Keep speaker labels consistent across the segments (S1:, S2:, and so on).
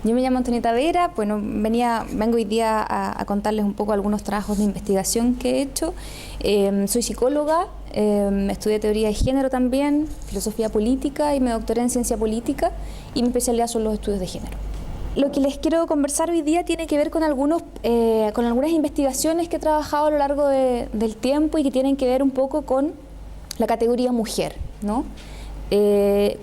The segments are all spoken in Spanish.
S1: Yo me llamo Antonieta Vera, bueno, vengo hoy día a contarles un poco algunos trabajos de investigación que he hecho. Soy psicóloga, estudié teoría de género también, filosofía política y me doctoré en ciencia política y mi especialidad son los estudios de género. Lo que les quiero conversar hoy día tiene que ver con algunas investigaciones que he trabajado a lo largo del tiempo y que tienen que ver un poco con la categoría mujer, ¿no?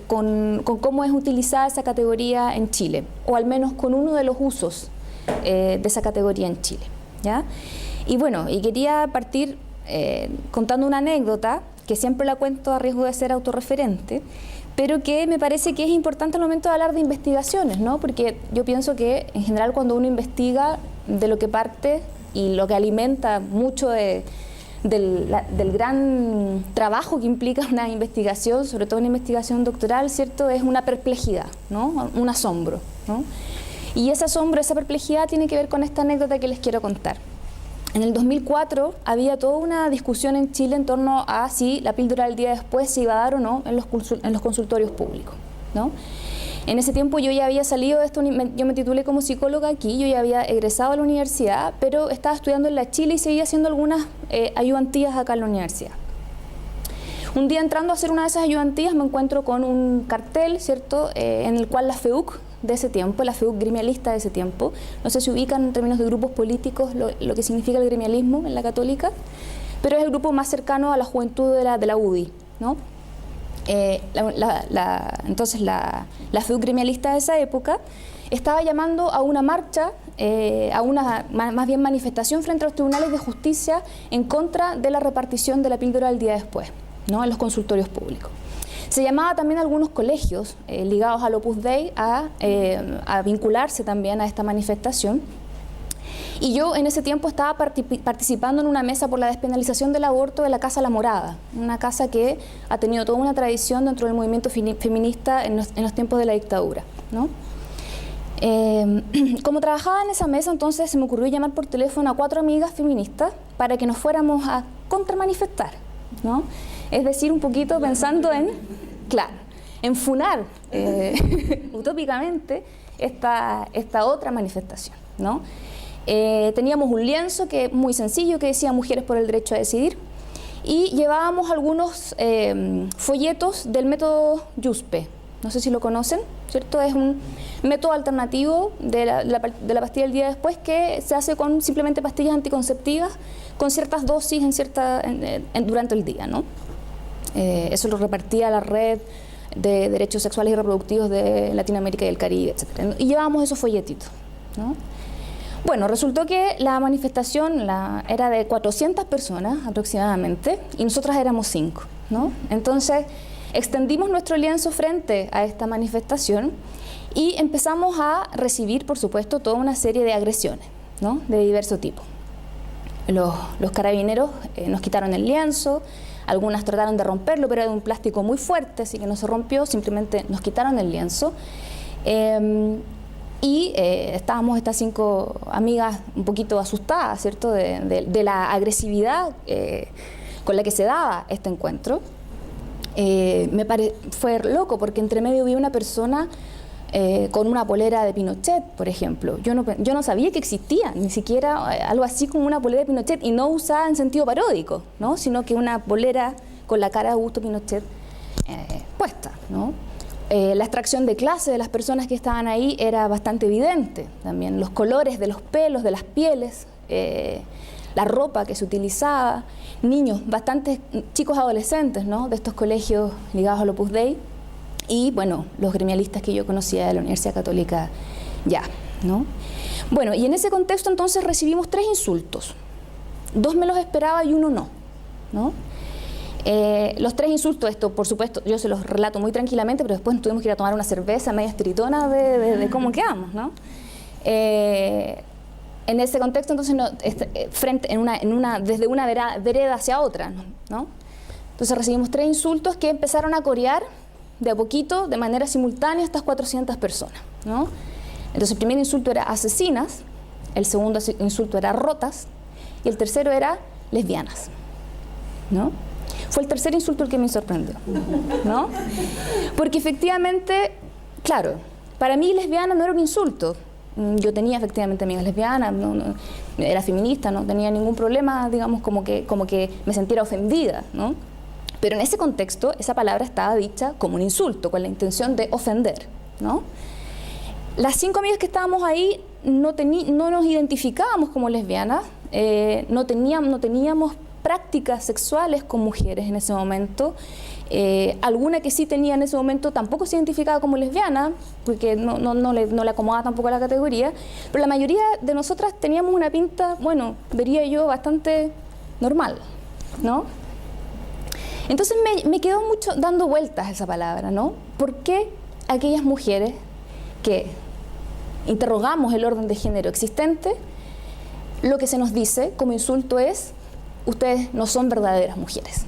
S1: Con cómo es utilizada esa categoría en Chile, o al menos con uno de los usos de esa categoría en Chile, ¿ya? Y bueno, y quería partir contando una anécdota, que siempre la cuento a riesgo de ser autorreferente, pero que me parece que es importante al momento de hablar de investigaciones, ¿no? Porque yo pienso que en general cuando uno investiga, de lo que parte y lo que alimenta mucho del gran trabajo que implica una investigación, sobre todo una investigación doctoral, ¿cierto? Es una perplejidad, ¿no? Un asombro, ¿no? Y ese asombro, esa perplejidad tiene que ver con esta anécdota que les quiero contar. En el 2004 había toda una discusión en Chile en torno a si la píldora del día después se iba a dar o no en los consultorios públicos, ¿no? En ese tiempo yo ya había salido de esto, yo me titulé como psicóloga aquí, yo ya había egresado a la universidad, pero estaba estudiando en la Chile y seguía haciendo algunas ayudantías acá en la universidad. Un día entrando a hacer una de esas ayudantías me encuentro con un cartel, ¿cierto?, en el cual la FEUC de ese tiempo, la FEUC gremialista de ese tiempo, no sé si ubican en términos de grupos políticos lo que significa el gremialismo en la católica, pero es el grupo más cercano a la juventud de la UDI, ¿no? Entonces la FEUC gremialista de esa época estaba llamando a una marcha, a una más bien manifestación frente a los tribunales de justicia en contra de la repartición de la píldora del día después, ¿no?, en los consultorios públicos. Se llamaba también a algunos colegios ligados al Opus Dei a vincularse también a esta manifestación. Y yo en ese tiempo estaba participando en una mesa por la despenalización del aborto de la Casa La Morada, una casa que ha tenido toda una tradición dentro del movimiento feminista en los tiempos de la dictadura, ¿no? Como trabajaba en esa mesa, entonces se me ocurrió llamar por teléfono a 4 amigas feministas para que nos fuéramos a contramanifestar, ¿no? Es decir, un poquito pensando en, claro, en funar utópicamente esta otra manifestación, ¿no? Teníamos un lienzo que muy sencillo que decía Mujeres por el Derecho a Decidir y llevábamos algunos folletos del método Yuspe, no sé si lo conocen, ¿cierto? Es un método alternativo de la pastilla del día después que se hace con simplemente pastillas anticonceptivas con ciertas dosis durante el día, ¿no? Eso lo repartía la Red de Derechos Sexuales y Reproductivos de Latinoamérica y el Caribe, etc. Y llevábamos esos folletitos, ¿no? Bueno, resultó que la manifestación era de 400 personas aproximadamente y nosotras éramos 5, ¿no? Entonces extendimos nuestro lienzo frente a esta manifestación y empezamos a recibir, por supuesto, toda una serie de agresiones, ¿no?, de diverso tipo. Los carabineros nos quitaron el lienzo, algunas trataron de romperlo, pero era de un plástico muy fuerte, así que no se rompió, simplemente nos quitaron el lienzo. Estábamos estas 5 amigas un poquito asustadas, ¿cierto?, de la agresividad con la que se daba este encuentro. Fue loco porque entre medio vi una persona con una polera de Pinochet, por ejemplo. Yo no sabía que existía ni siquiera algo así como una polera de Pinochet, y no usada en sentido paródico, ¿no?, sino que una polera con la cara de Augusto Pinochet puesta, ¿no? La extracción de clase de las personas que estaban ahí era bastante evidente también. Los colores de los pelos, de las pieles, la ropa que se utilizaba, niños, bastantes chicos adolescentes, ¿no?, de estos colegios ligados al Opus Dei, y bueno, los gremialistas que yo conocía de la Universidad Católica ya, ¿no? Bueno, y en ese contexto entonces recibimos 3 insultos. 2 me los esperaba y 1 no, ¿no? Los 3 insultos, esto por supuesto yo se los relato muy tranquilamente, pero después tuvimos que ir a tomar una cerveza media espiritona de cómo quedamos, ¿no? En ese contexto entonces desde una vereda hacia otra, ¿no? Entonces recibimos 3 insultos que empezaron a corear de a poquito, de manera simultánea, estas 400 personas, ¿no? Entonces el primer insulto era asesinas, el segundo insulto era rotas y el tercero era lesbianas, ¿no? Fue el tercer insulto el que me sorprendió, ¿no? Porque efectivamente, claro, para mí lesbiana no era un insulto. Yo tenía efectivamente amigas lesbianas, era feminista, no tenía ningún problema, digamos, como que me sintiera ofendida, ¿no? Pero en ese contexto, esa palabra estaba dicha como un insulto, con la intención de ofender, ¿no? Las 5 amigas que estábamos ahí no nos identificábamos como lesbianas, no teníamos prácticas sexuales con mujeres en ese momento. Alguna que sí tenía en ese momento tampoco se identificaba como lesbiana, porque no le acomodaba tampoco la categoría, pero la mayoría de nosotras teníamos una pinta, bueno, diría yo, bastante normal, ¿no? Entonces me quedó mucho dando vueltas esa palabra, ¿no? ¿Por qué aquellas mujeres que interrogamos el orden de género existente, lo que se nos dice como insulto es: ustedes no son verdaderas mujeres,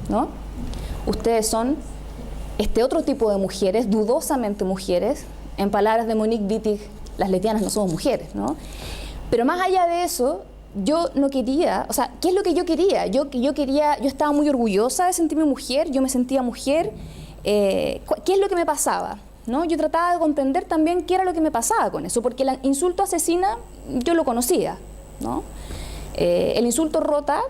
S1: ¿no? Ustedes son este otro tipo de mujeres, dudosamente mujeres. En palabras de Monique Wittig, las lesbianas no somos mujeres, ¿no? Pero más allá de eso, yo no quería, o sea, ¿qué es lo que yo quería? Yo estaba muy orgullosa de sentirme mujer, yo me sentía mujer. ¿Qué es lo que me pasaba? ¿No? Yo trataba de comprender también qué era lo que me pasaba con eso, porque el insulto asesina yo lo conocía, ¿no? El insulto rota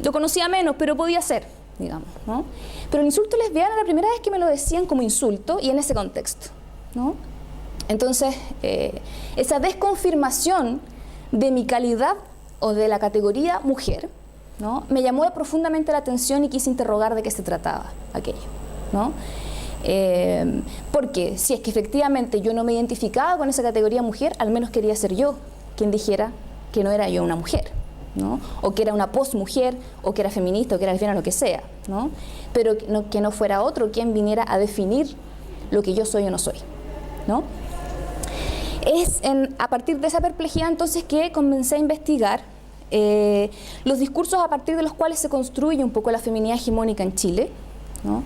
S1: lo conocía menos, pero podía ser, digamos, ¿no? Pero el insulto lesbiana, la primera vez que me lo decían como insulto y en ese contexto, ¿no? Entonces, esa desconfirmación de mi calidad o de la categoría mujer, ¿no?, me llamó profundamente la atención y quise interrogar de qué se trataba aquello, ¿no? Porque si es que efectivamente yo no me identificaba con esa categoría mujer, al menos quería ser yo quien dijera que no era yo una mujer, ¿no? O que era una post-mujer, o que era feminista, o que era lesbiana, lo que sea, ¿no? Pero que no fuera otro quien viniera a definir lo que yo soy o no soy, ¿no? Es a partir de esa perplejidad entonces que comencé a investigar los discursos a partir de los cuales se construye un poco la feminidad hegemónica en Chile, ¿no?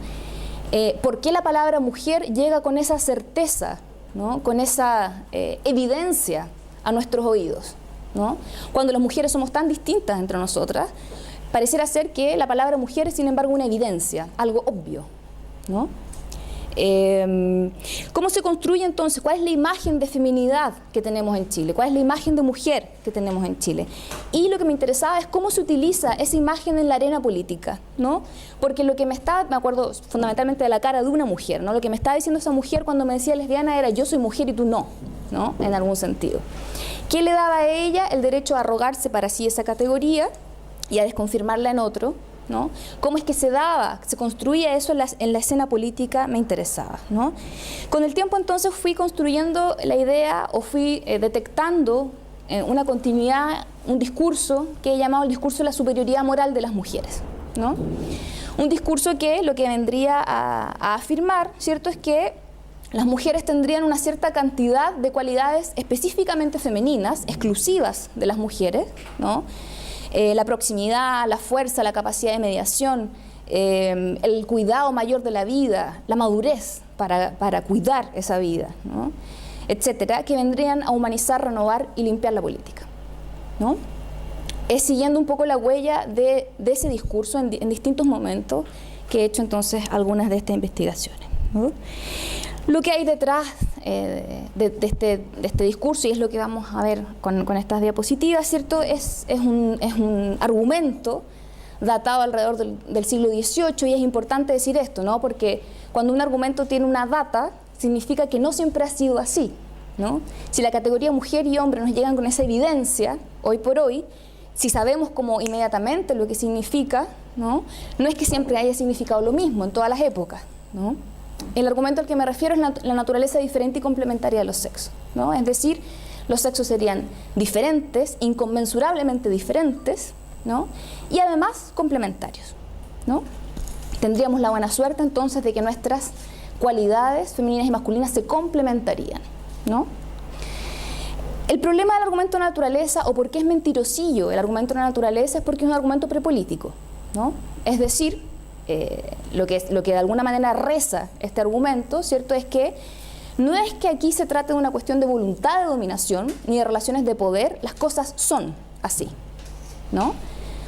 S1: ¿Por qué la palabra mujer llega con esa certeza, ¿no?, con esa evidencia a nuestros oídos, ¿no? Cuando las mujeres somos tan distintas entre nosotras, pareciera ser que la palabra mujer es sin embargo una evidencia, algo obvio, ¿no? ¿Cómo se construye entonces? ¿Cuál es la imagen de feminidad que tenemos en Chile? ¿Cuál es la imagen de mujer que tenemos en Chile? Y lo que me interesaba es cómo se utiliza esa imagen en la arena política, ¿no? Porque lo que me acuerdo fundamentalmente de la cara de una mujer, ¿no? Lo que me estaba diciendo esa mujer cuando me decía lesbiana era: yo soy mujer y tú no, ¿no? En algún sentido. ¿Qué le daba a ella el derecho a arrogarse para sí esa categoría y a desconfirmarla en otro, ¿no? ¿Cómo es que se construía eso en la escena política? Me interesaba, ¿no? Con el tiempo entonces fui construyendo la idea o fui detectando una continuidad, un discurso que he llamado el discurso de la superioridad moral de las mujeres, ¿no? Un discurso que lo que vendría a afirmar, ¿cierto?, es que las mujeres tendrían una cierta cantidad de cualidades específicamente femeninas, exclusivas de las mujeres, ¿no? La proximidad, la fuerza, la capacidad de mediación, el cuidado mayor de la vida, la madurez para cuidar esa vida, ¿no?, etcétera, que vendrían a humanizar, renovar y limpiar la política, ¿no? Es siguiendo un poco la huella de ese discurso en distintos momentos que he hecho entonces algunas de estas investigaciones, ¿no? Lo que hay detrás de este discurso, y es lo que vamos a ver con estas diapositivas, ¿cierto?, es un argumento datado alrededor del siglo XVIII, y es importante decir esto, ¿no?, porque cuando un argumento tiene una data, significa que no siempre ha sido así, ¿no? Si la categoría mujer y hombre nos llegan con esa evidencia, hoy por hoy, si sabemos como inmediatamente lo que significa, ¿no?, no es que siempre haya significado lo mismo en todas las épocas, ¿no? El argumento al que me refiero es la naturaleza diferente y complementaria de los sexos, ¿no? Es decir, los sexos serían diferentes, inconmensurablemente diferentes, ¿no?, y además complementarios, ¿no? Tendríamos la buena suerte entonces de que nuestras cualidades femeninas y masculinas se complementarían, ¿no? El problema del argumento de naturaleza, o por qué es mentirosillo el argumento de la naturaleza, es porque es un argumento prepolítico, ¿no? Es decir, lo que de alguna manera reza este argumento, ¿cierto?, es que no es que aquí se trate de una cuestión de voluntad de dominación ni de relaciones de poder, las cosas son así, ¿no?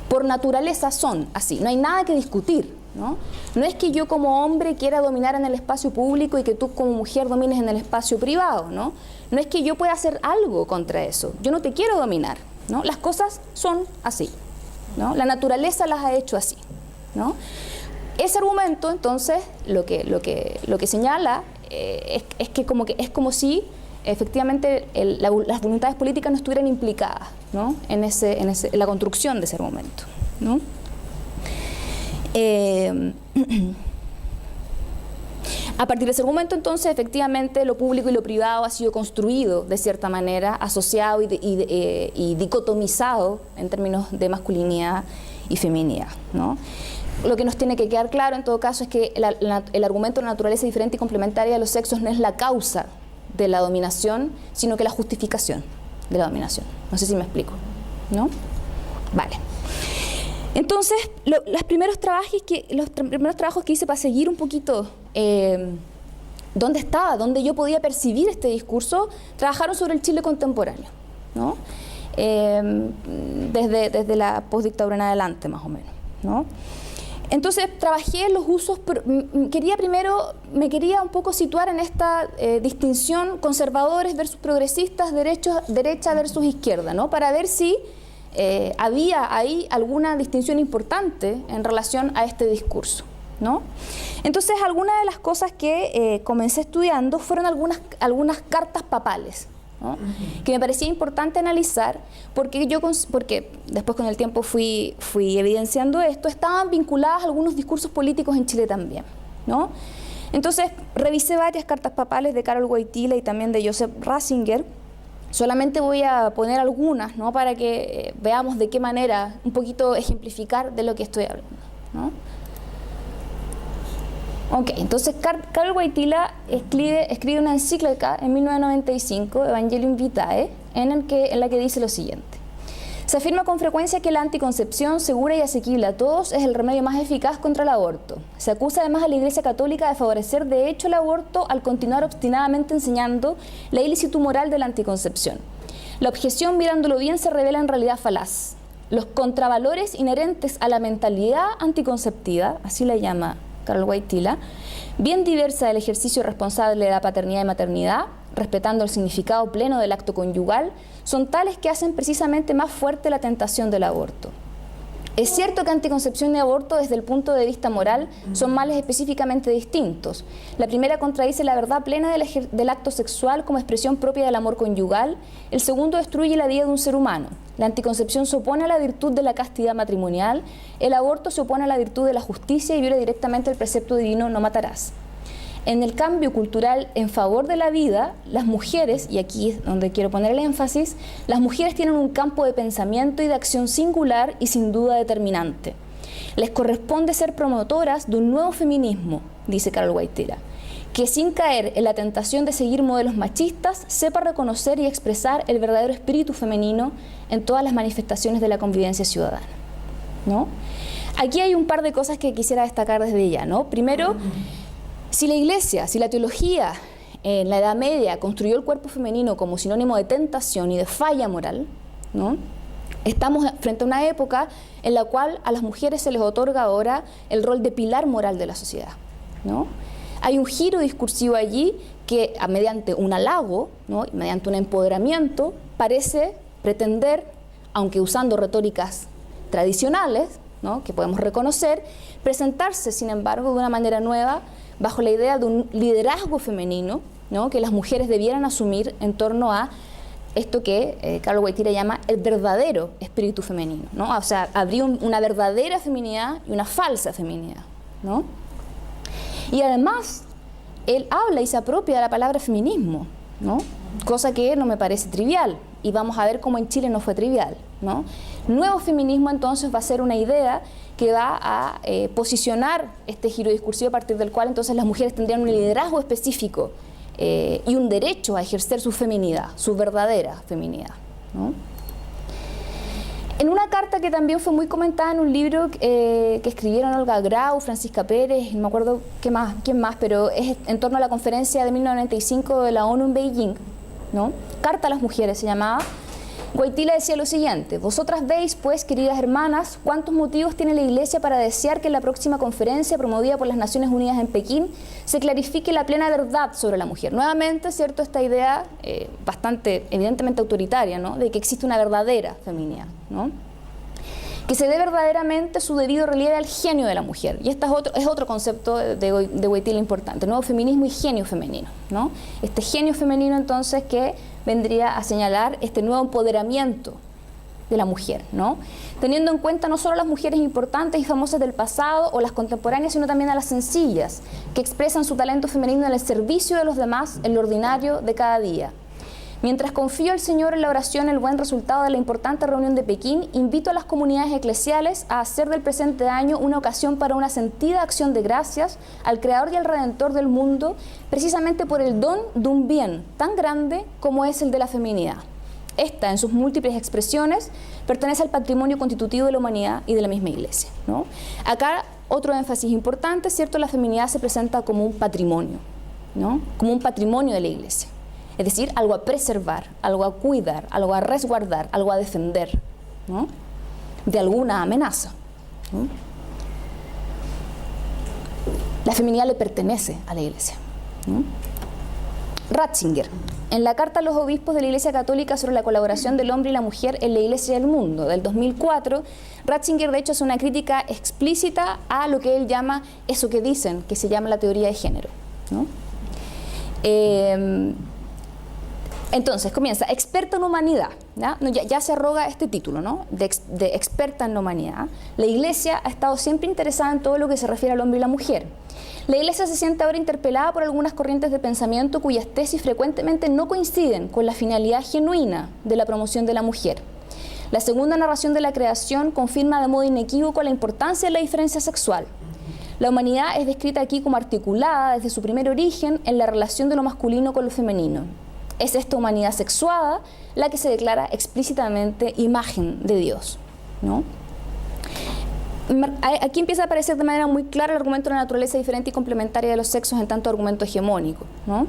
S1: Por naturaleza son así, no hay nada que discutir ¿no? No es que yo como hombre quiera dominar en el espacio público y que tú como mujer domines en el espacio privado, ¿no? No es que yo pueda hacer algo contra eso, yo no te quiero dominar, ¿no? Las cosas son así, ¿no? La naturaleza las ha hecho así, ¿no? Ese argumento, entonces, lo que señala es que es como si efectivamente las voluntades políticas no estuvieran implicadas, ¿no? en la construcción de ese argumento, ¿no? A partir de ese argumento, entonces, efectivamente, lo público y lo privado ha sido construido de cierta manera, asociado y dicotomizado en términos de masculinidad y feminidad, ¿no? Lo que nos tiene que quedar claro, en todo caso, es que el argumento de la naturaleza diferente y complementaria de los sexos no es la causa de la dominación, sino que la justificación de la dominación. No sé si me explico, ¿no? Vale. Entonces, los primeros trabajos que hice para seguir un poquito dónde yo podía percibir este discurso, trabajaron sobre el Chile contemporáneo, ¿no? Desde la postdictadura en adelante, más o menos, ¿no? Entonces, trabajé en los usos, me quería un poco situar en esta distinción conservadores versus progresistas, derecha versus izquierda, ¿no? Para ver si había ahí alguna distinción importante en relación a este discurso, ¿no? Entonces, algunas de las cosas que comencé estudiando fueron algunas cartas papales, ¿no? Que me parecía importante analizar porque después con el tiempo fui evidenciando esto, estaban vinculadas a algunos discursos políticos en Chile también, ¿no? Entonces, revisé varias cartas papales de Karol Wojtyla y también de Joseph Ratzinger. Solamente voy a poner algunas, ¿no? Para que veamos de qué manera un poquito ejemplificar de lo que estoy hablando, ¿no? Ok, entonces Karol Wojtyla escribe una encíclica en 1995, Evangelium Vitae, en la que dice lo siguiente. Se afirma con frecuencia que la anticoncepción segura y asequible a todos es el remedio más eficaz contra el aborto. Se acusa además a la Iglesia Católica de favorecer de hecho el aborto al continuar obstinadamente enseñando la ilicitud moral de la anticoncepción. La objeción, mirándolo bien, se revela en realidad falaz. Los contravalores inherentes a la mentalidad anticonceptiva, así la llama Karol Wojtyla, bien diversa del ejercicio responsable de la paternidad y maternidad, respetando el significado pleno del acto conyugal, son tales que hacen precisamente más fuerte la tentación del aborto. Es cierto que anticoncepción y aborto desde el punto de vista moral son males específicamente distintos. La primera contradice la verdad plena del acto sexual como expresión propia del amor conyugal, el segundo destruye la vida de un ser humano. La anticoncepción se opone a la virtud de la castidad matrimonial, el aborto se opone a la virtud de la justicia y viola directamente el precepto divino no matarás. En el cambio cultural en favor de la vida, las mujeres, y aquí es donde quiero poner el énfasis, las mujeres tienen un campo de pensamiento y de acción singular y sin duda determinante. Les corresponde ser promotoras de un nuevo feminismo, dice Karol Wojtyla, que sin caer en la tentación de seguir modelos machistas, sepa reconocer y expresar el verdadero espíritu femenino en todas las manifestaciones de la convivencia ciudadana, ¿no? Aquí hay un par de cosas que quisiera destacar desde ya, ¿no? Primero, si la Iglesia, si la teología en la Edad Media construyó el cuerpo femenino como sinónimo de tentación y de falla moral, ¿no? Estamos frente a una época en la cual a las mujeres se les otorga ahora el rol de pilar moral de la sociedad, ¿no? Hay un giro discursivo allí que, mediante un halago, ¿no? Mediante un empoderamiento, parece pretender, aunque usando retóricas tradicionales, ¿no? Que podemos reconocer, presentarse, sin embargo, de una manera nueva, bajo la idea de un liderazgo femenino, ¿no? Que las mujeres debieran asumir en torno a esto que Karol Wojtyla llama el verdadero espíritu femenino, ¿no? O sea, habría una verdadera feminidad y una falsa feminidad, ¿no? Y además, él habla y se apropia de la palabra feminismo, ¿no? Cosa que no me parece trivial, y vamos a ver cómo en Chile no fue trivial, ¿no? Nuevo feminismo entonces va a ser una idea que va a posicionar este giro discursivo a partir del cual entonces las mujeres tendrían un liderazgo específico y un derecho a ejercer su feminidad, su verdadera feminidad, ¿no? En una carta que también fue muy comentada en un libro que escribieron Olga Grau, Francisca Pérez, no me acuerdo quién más, pero es en torno a la conferencia de 1995 de la ONU en Beijing, ¿no? Carta a las mujeres se llamaba. Wojtyla decía lo siguiente: vosotras veis, pues, queridas hermanas, cuántos motivos tiene la Iglesia para desear que en la próxima conferencia promovida por las Naciones Unidas en Pekín se clarifique la plena verdad sobre la mujer. Nuevamente, ¿cierto?, esta idea bastante evidentemente autoritaria, ¿no?, de que existe una verdadera feminidad, ¿no?, que se dé verdaderamente su debido relieve al genio de la mujer. Y este es otro concepto de Wojtyla importante: nuevo feminismo y genio femenino, ¿no? Este genio femenino, entonces, que vendría a señalar este nuevo empoderamiento de la mujer, ¿no?, teniendo en cuenta no solo a las mujeres importantes y famosas del pasado o las contemporáneas, sino también a las sencillas, que expresan su talento femenino en el servicio de los demás, en lo ordinario de cada día. Mientras confío al Señor en la oración el buen resultado de la importante reunión de Pekín, invito a las comunidades eclesiales a hacer del presente año una ocasión para una sentida acción de gracias al Creador y al Redentor del mundo, precisamente por el don de un bien tan grande como es el de la feminidad. Esta, en sus múltiples expresiones, pertenece al patrimonio constitutivo de la humanidad y de la misma Iglesia, ¿no? Acá otro énfasis importante, ¿cierto? La feminidad se presenta como un patrimonio, ¿no?, como un patrimonio de la Iglesia. Es decir, algo a preservar, algo a cuidar, algo a resguardar, algo a defender, ¿no?, de alguna amenaza, ¿no? La feminidad le pertenece a la Iglesia, ¿no? Ratzinger, en la Carta a los Obispos de la Iglesia Católica sobre la colaboración del hombre y la mujer en la Iglesia y el mundo, del 2004, Ratzinger, de hecho, hace una crítica explícita a lo que él llama eso que dicen, que se llama la teoría de género, ¿no? Entonces, comienza, experta en humanidad, ya se arroga este título, ¿no?, de experta en la humanidad. La Iglesia ha estado siempre interesada en todo lo que se refiere al hombre y la mujer. La Iglesia se siente ahora interpelada por algunas corrientes de pensamiento cuyas tesis frecuentemente no coinciden con la finalidad genuina de la promoción de la mujer. La segunda narración de la creación confirma de modo inequívoco la importancia de la diferencia sexual. La humanidad es descrita aquí como articulada desde su primer origen en la relación de lo masculino con lo femenino. Es esta humanidad sexuada la que se declara explícitamente imagen de Dios, ¿no? Aquí empieza a aparecer de manera muy clara el argumento de la naturaleza diferente y complementaria de los sexos en tanto argumento hegemónico, ¿no?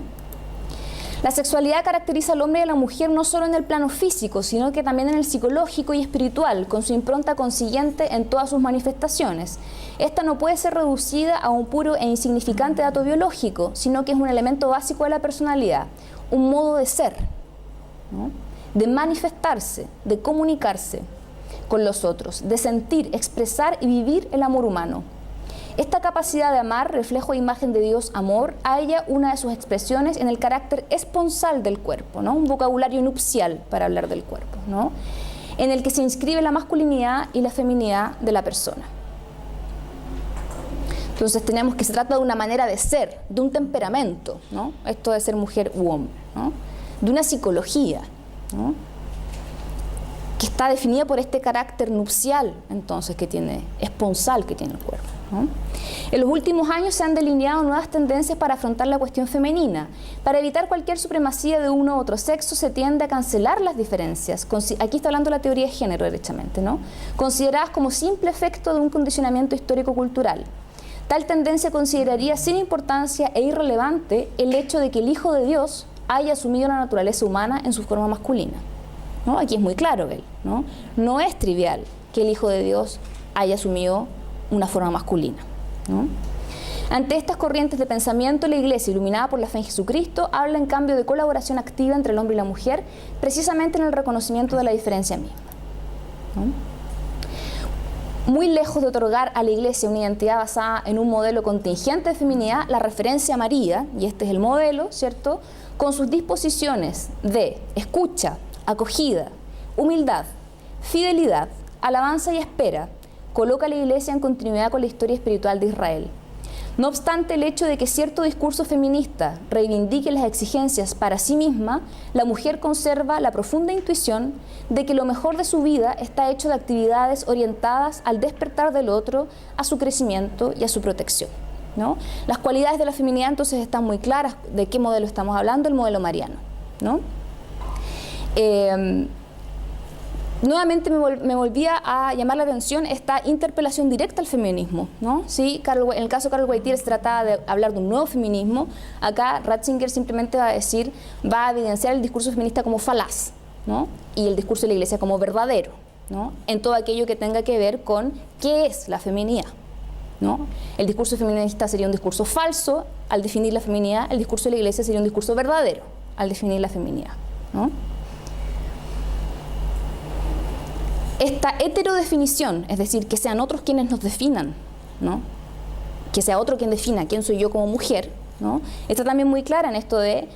S1: La sexualidad caracteriza al hombre y a la mujer no solo en el plano físico, sino que también en el psicológico y espiritual, con su impronta consiguiente en todas sus manifestaciones. Esta no puede ser reducida a un puro e insignificante dato biológico, sino que es un elemento básico de la personalidad, un modo de ser, ¿no?, de manifestarse, de comunicarse con los otros, de sentir, expresar y vivir el amor humano. Esta capacidad de amar, reflejo e imagen de Dios amor, halla una de sus expresiones en el carácter esponsal del cuerpo, ¿no?, un vocabulario nupcial para hablar del cuerpo, ¿no?, en el que se inscribe la masculinidad y la feminidad de la persona. Entonces tenemos que se trata de una manera de ser, de un temperamento, ¿no?, esto de ser mujer u hombre, ¿no?, de una psicología, ¿no?, que está definida por este carácter nupcial, entonces, que tiene, esponsal que tiene el cuerpo, ¿no? En los últimos años se han delineado nuevas tendencias para afrontar la cuestión femenina. Para evitar cualquier supremacía de uno u otro sexo, se tiende a cancelar las diferencias. Aquí está hablando la teoría de género, derechamente, ¿no?, consideradas como simple efecto de un condicionamiento histórico-cultural. Tal tendencia consideraría sin importancia e irrelevante el hecho de que el Hijo de Dios haya asumido la naturaleza humana en su forma masculina, ¿no? Aquí es muy claro él, ¿no? No es trivial que el Hijo de Dios haya asumido una forma masculina, ¿no? Ante estas corrientes de pensamiento, la Iglesia, iluminada por la fe en Jesucristo, habla en cambio de colaboración activa entre el hombre y la mujer, precisamente en el reconocimiento de la diferencia misma, ¿no? Muy lejos de otorgar a la Iglesia una identidad basada en un modelo contingente de feminidad, la referencia a María, y este es el modelo, ¿cierto?, con sus disposiciones de escucha, acogida, humildad, fidelidad, alabanza y espera, coloca a la Iglesia en continuidad con la historia espiritual de Israel. No obstante el hecho de que cierto discurso feminista reivindique las exigencias para sí misma, la mujer conserva la profunda intuición de que lo mejor de su vida está hecho de actividades orientadas al despertar del otro, a su crecimiento y a su protección, ¿no? Las cualidades de la feminidad entonces están muy claras. ¿De qué modelo estamos hablando? El modelo mariano, ¿no? Nuevamente me volvía a llamar la atención esta interpelación directa al feminismo, ¿no? Sí, en el caso de Carol Wojtyla se trataba de hablar de un nuevo feminismo. Acá Ratzinger simplemente va a evidenciar el discurso feminista como falaz, ¿no? Y el discurso de la Iglesia como verdadero, ¿no? En todo aquello que tenga que ver con qué es la feminidad, ¿no? El discurso feminista sería un discurso falso al definir la feminidad, el discurso de la Iglesia sería un discurso verdadero al definir la feminidad, ¿no? Esta heterodefinición, es decir, que sean otros quienes nos definan, ¿no? Que sea otro quien defina quién soy yo como mujer, ¿no? Está también muy clara en esto de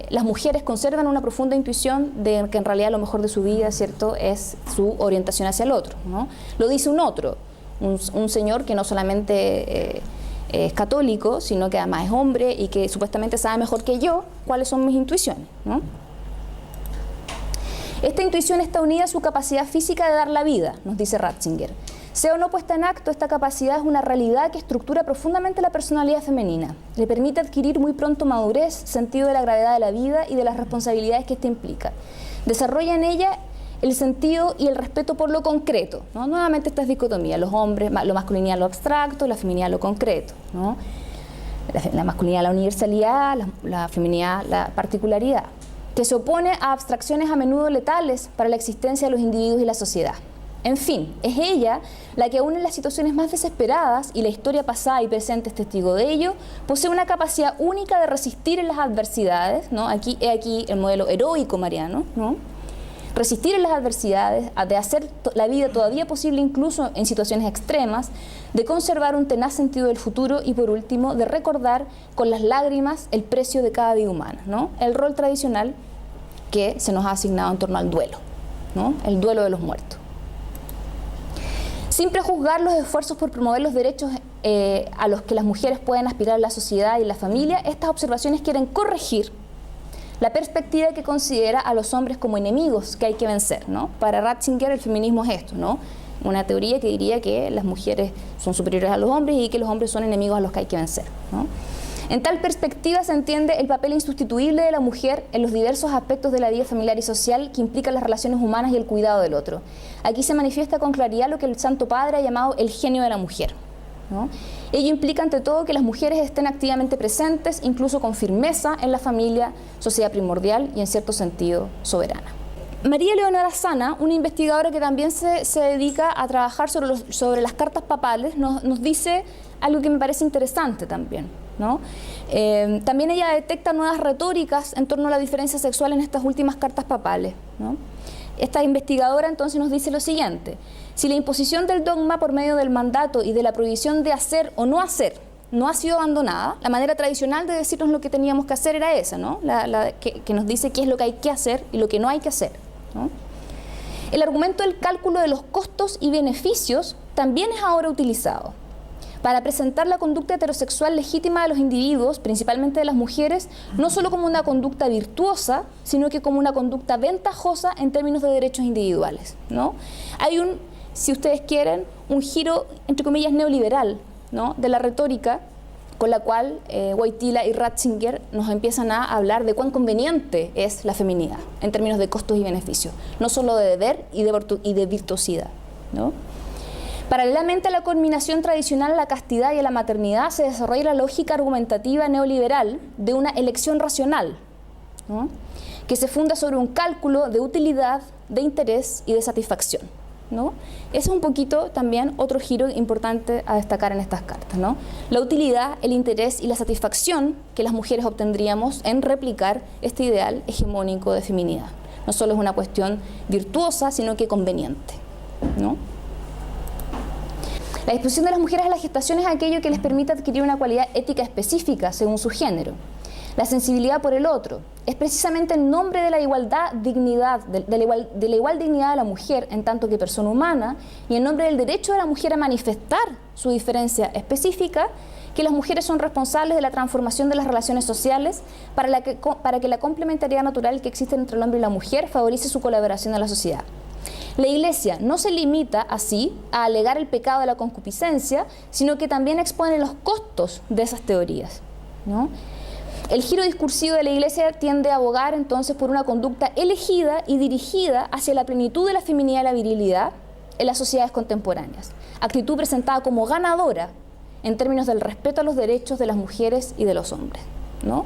S1: las mujeres conservan una profunda intuición de que en realidad lo mejor de su vida, ¿cierto?, es su orientación hacia el otro, ¿no? Lo dice un otro, un señor que no solamente es católico, sino que además es hombre y que supuestamente sabe mejor que yo cuáles son mis intuiciones, ¿no? Esta intuición está unida a su capacidad física de dar la vida, nos dice Ratzinger. Sea o no puesta en acto, esta capacidad es una realidad que estructura profundamente la personalidad femenina. Le permite adquirir muy pronto madurez, sentido de la gravedad de la vida y de las responsabilidades que ésta implica. Desarrolla en ella el sentido y el respeto por lo concreto, ¿no? Nuevamente esta es dicotomía, los hombres, lo masculinidad lo abstracto, la feminidad lo concreto, ¿no? La masculinidad la universalidad, la feminidad la particularidad, que se opone a abstracciones a menudo letales para la existencia de los individuos y la sociedad. En fin, es ella la que aún en las situaciones más desesperadas, y la historia pasada y presente es testigo de ello, posee una capacidad única de resistir en las adversidades, ¿no? Aquí el modelo heroico mariano, ¿no? Resistir en las adversidades, de hacer la vida todavía posible incluso en situaciones extremas, de conservar un tenaz sentido del futuro y por último de recordar con las lágrimas el precio de cada vida humana, ¿no? El rol tradicional que se nos ha asignado en torno al duelo, ¿no? El duelo de los muertos. Sin prejuzgar los esfuerzos por promover los derechos a los que las mujeres pueden aspirar en la sociedad y en la familia, estas observaciones quieren corregir la perspectiva que considera a los hombres como enemigos que hay que vencer, ¿no? Para Ratzinger el feminismo es esto, ¿no? Una teoría que diría que las mujeres son superiores a los hombres y que los hombres son enemigos a los que hay que vencer, ¿no? En tal perspectiva se entiende el papel insustituible de la mujer en los diversos aspectos de la vida familiar y social que implican las relaciones humanas y el cuidado del otro. Aquí se manifiesta con claridad lo que el Santo Padre ha llamado el genio de la mujer, ¿no? Ello implica ante todo que las mujeres estén activamente presentes, incluso con firmeza, en la familia, sociedad primordial y en cierto sentido soberana. María Leonora Sana, una investigadora que también se dedica a trabajar sobre las cartas papales, nos dice algo que me parece interesante también, ¿no? También ella detecta nuevas retóricas en torno a la diferencia sexual en estas últimas cartas papales, ¿no? Esta investigadora entonces nos dice lo siguiente: si la imposición del dogma por medio del mandato y de la prohibición de hacer o no hacer no ha sido abandonada, la manera tradicional de decirnos lo que teníamos que hacer era esa, ¿no? Que nos dice qué es lo que hay que hacer y lo que no hay que hacer, ¿no? El argumento del cálculo de los costos y beneficios también es ahora utilizado para presentar la conducta heterosexual legítima de los individuos, principalmente de las mujeres, no solo como una conducta virtuosa, sino que como una conducta ventajosa en términos de derechos individuales, ¿no? Hay si ustedes quieren, un giro, entre comillas, neoliberal, ¿no?, de la retórica con la cual Wojtyla y Ratzinger nos empiezan a hablar de cuán conveniente es la feminidad en términos de costos y beneficios, no solo de deber y de virtuosidad, ¿no? Paralelamente a la culminación tradicional a la castidad y a la maternidad se desarrolla la lógica argumentativa neoliberal de una elección racional, ¿no?, que se funda sobre un cálculo de utilidad, de interés y de satisfacción, ¿no? Ese es un poquito también otro giro importante a destacar en estas cartas, ¿no? La utilidad, el interés y la satisfacción que las mujeres obtendríamos en replicar este ideal hegemónico de feminidad. No solo es una cuestión virtuosa, sino que conveniente, ¿no? La disposición de las mujeres a la gestación es aquello que les permite adquirir una cualidad ética específica según su género. La sensibilidad por el otro es precisamente en nombre de la igualdad dignidad, de la igual dignidad de la mujer en tanto que persona humana y en nombre del derecho de la mujer a manifestar su diferencia específica, que las mujeres son responsables de la transformación de las relaciones sociales para que la complementariedad natural que existe entre el hombre y la mujer favorice su colaboración en la sociedad. La Iglesia no se limita así a alegar el pecado de la concupiscencia, sino que también expone los costos de esas teorías, ¿no? El giro discursivo de la Iglesia tiende a abogar entonces por una conducta elegida y dirigida hacia la plenitud de la feminidad y la virilidad en las sociedades contemporáneas, actitud presentada como ganadora en términos del respeto a los derechos de las mujeres y de los hombres, ¿no?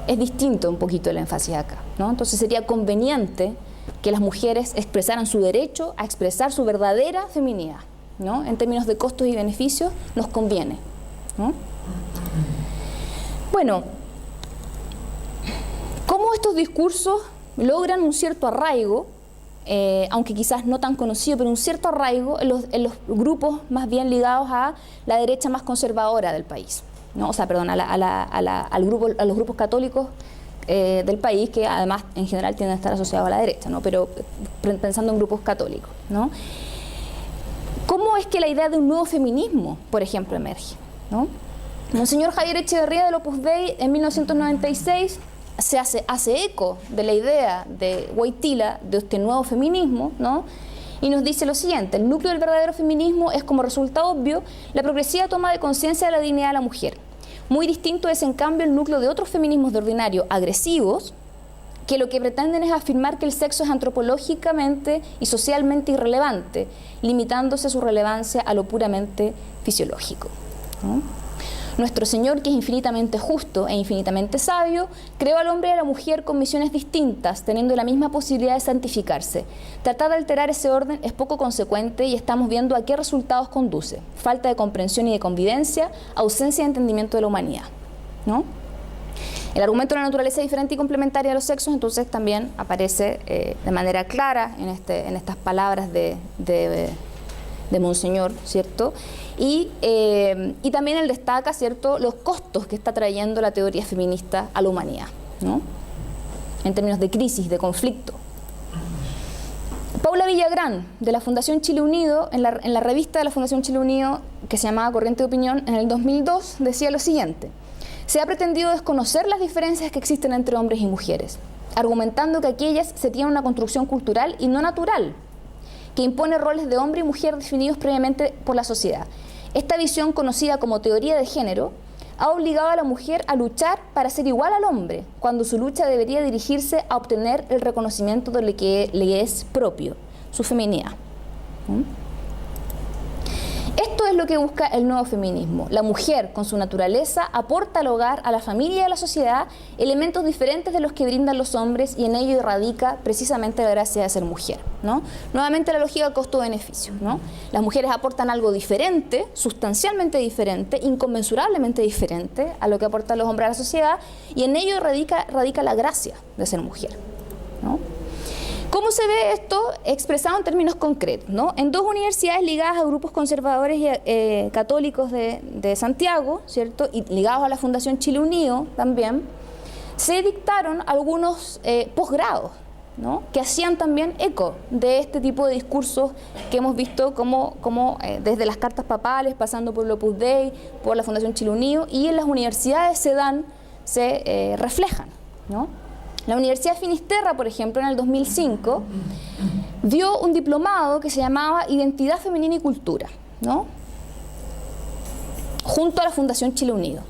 S1: Es distinto un poquito el énfasis acá, ¿no? Entonces sería conveniente que las mujeres expresaran su derecho a expresar su verdadera feminidad, ¿no? En términos de costos y beneficios, nos conviene, ¿no? Bueno, ¿cómo estos discursos logran un cierto arraigo, aunque quizás no tan conocido, pero un cierto arraigo en los grupos más bien ligados a la derecha más conservadora del país, ¿no? O sea, perdón, a los grupos católicos del país, que además en general tienden a estar asociados a la derecha, ¿no? Pero pensando en grupos católicos, ¿no? ¿Cómo es que la idea de un nuevo feminismo, por ejemplo, emerge, ¿no? Monseñor Javier Echeverría del Opus Dei en 1996 se hace eco de la idea de Wojtyla, de este nuevo feminismo, ¿no? Y nos dice lo siguiente: el núcleo del verdadero feminismo es, como resultado obvio, la progresiva toma de conciencia de la dignidad de la mujer. Muy distinto es, en cambio, el núcleo de otros feminismos de ordinario agresivos, que lo que pretenden es afirmar que el sexo es antropológicamente y socialmente irrelevante, limitándose su relevancia a lo puramente fisiológico, ¿no? Nuestro Señor, que es infinitamente justo e infinitamente sabio, creó al hombre y a la mujer con misiones distintas, teniendo la misma posibilidad de santificarse. Tratar de alterar ese orden es poco consecuente y estamos viendo a qué resultados conduce: falta de comprensión y de convivencia, ausencia de entendimiento de la humanidad, ¿no? El argumento de la naturaleza diferente y complementaria de los sexos entonces también aparece de manera clara en estas palabras de Monseñor, ¿cierto? Y también él destaca, ¿cierto?, los costos que está trayendo la teoría feminista a la humanidad, ¿no? En términos de crisis, de conflicto. Paula Villagrán, de la Fundación Chile Unido, en la revista de la Fundación Chile Unido, que se llamaba Corriente de Opinión, en el 2002, decía lo siguiente: se ha pretendido desconocer las diferencias que existen entre hombres y mujeres, argumentando que aquellas se tienen una construcción cultural y no natural, que impone roles de hombre y mujer definidos previamente por la sociedad. Esta visión, conocida como teoría de género, ha obligado a la mujer a luchar para ser igual al hombre, cuando su lucha debería dirigirse a obtener el reconocimiento de lo que le es propio, su feminidad. Esto es lo que busca el nuevo feminismo. La mujer, con su naturaleza, aporta al hogar, a la familia y a la sociedad elementos diferentes de los que brindan los hombres, y en ello radica precisamente la gracia de ser mujer, ¿no? Nuevamente la lógica costo-beneficio, ¿no? Las mujeres aportan algo diferente, sustancialmente diferente, inconmensurablemente diferente a lo que aportan los hombres a la sociedad, y en ello radica la gracia de ser mujer, ¿no? ¿Cómo se ve esto expresado en términos concretos, ¿no? En dos universidades ligadas a grupos conservadores y católicos de Santiago, ¿cierto?, y ligados a la Fundación Chile Unido también, se dictaron algunos posgrados, ¿no?, que hacían también eco de este tipo de discursos que hemos visto como desde las cartas papales, pasando por el Opus Dei, por la Fundación Chile Unido, y en las universidades se reflejan, ¿no? La Universidad de Finisterra, por ejemplo, en el 2005, dio un diplomado que se llamaba Identidad Femenina y Cultura, ¿no?, junto a la Fundación Chile Unido.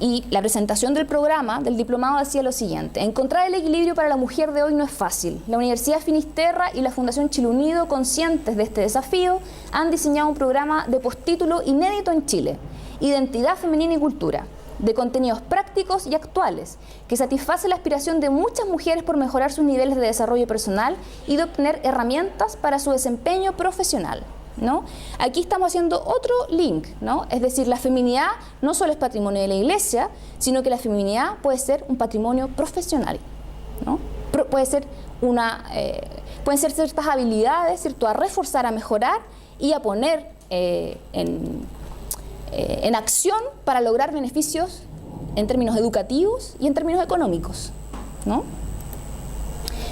S1: Y la presentación del programa, del diplomado, decía lo siguiente: encontrar el equilibrio para la mujer de hoy no es fácil. La Universidad de Finisterra y la Fundación Chile Unido, conscientes de este desafío, han diseñado un programa de postítulo inédito en Chile: Identidad Femenina y Cultura, de contenidos prácticos y actuales, que satisface la aspiración de muchas mujeres por mejorar sus niveles de desarrollo personal y de obtener herramientas para su desempeño profesional, ¿no? Aquí estamos haciendo otro link, ¿no? Es decir, la feminidad no solo es patrimonio de la Iglesia, sino que la feminidad puede ser un patrimonio profesional, ¿no? Pueden ser ciertas habilidades, ¿cierto?, a reforzar, a mejorar y a poner en acción para lograr beneficios en términos educativos y en términos económicos, ¿no?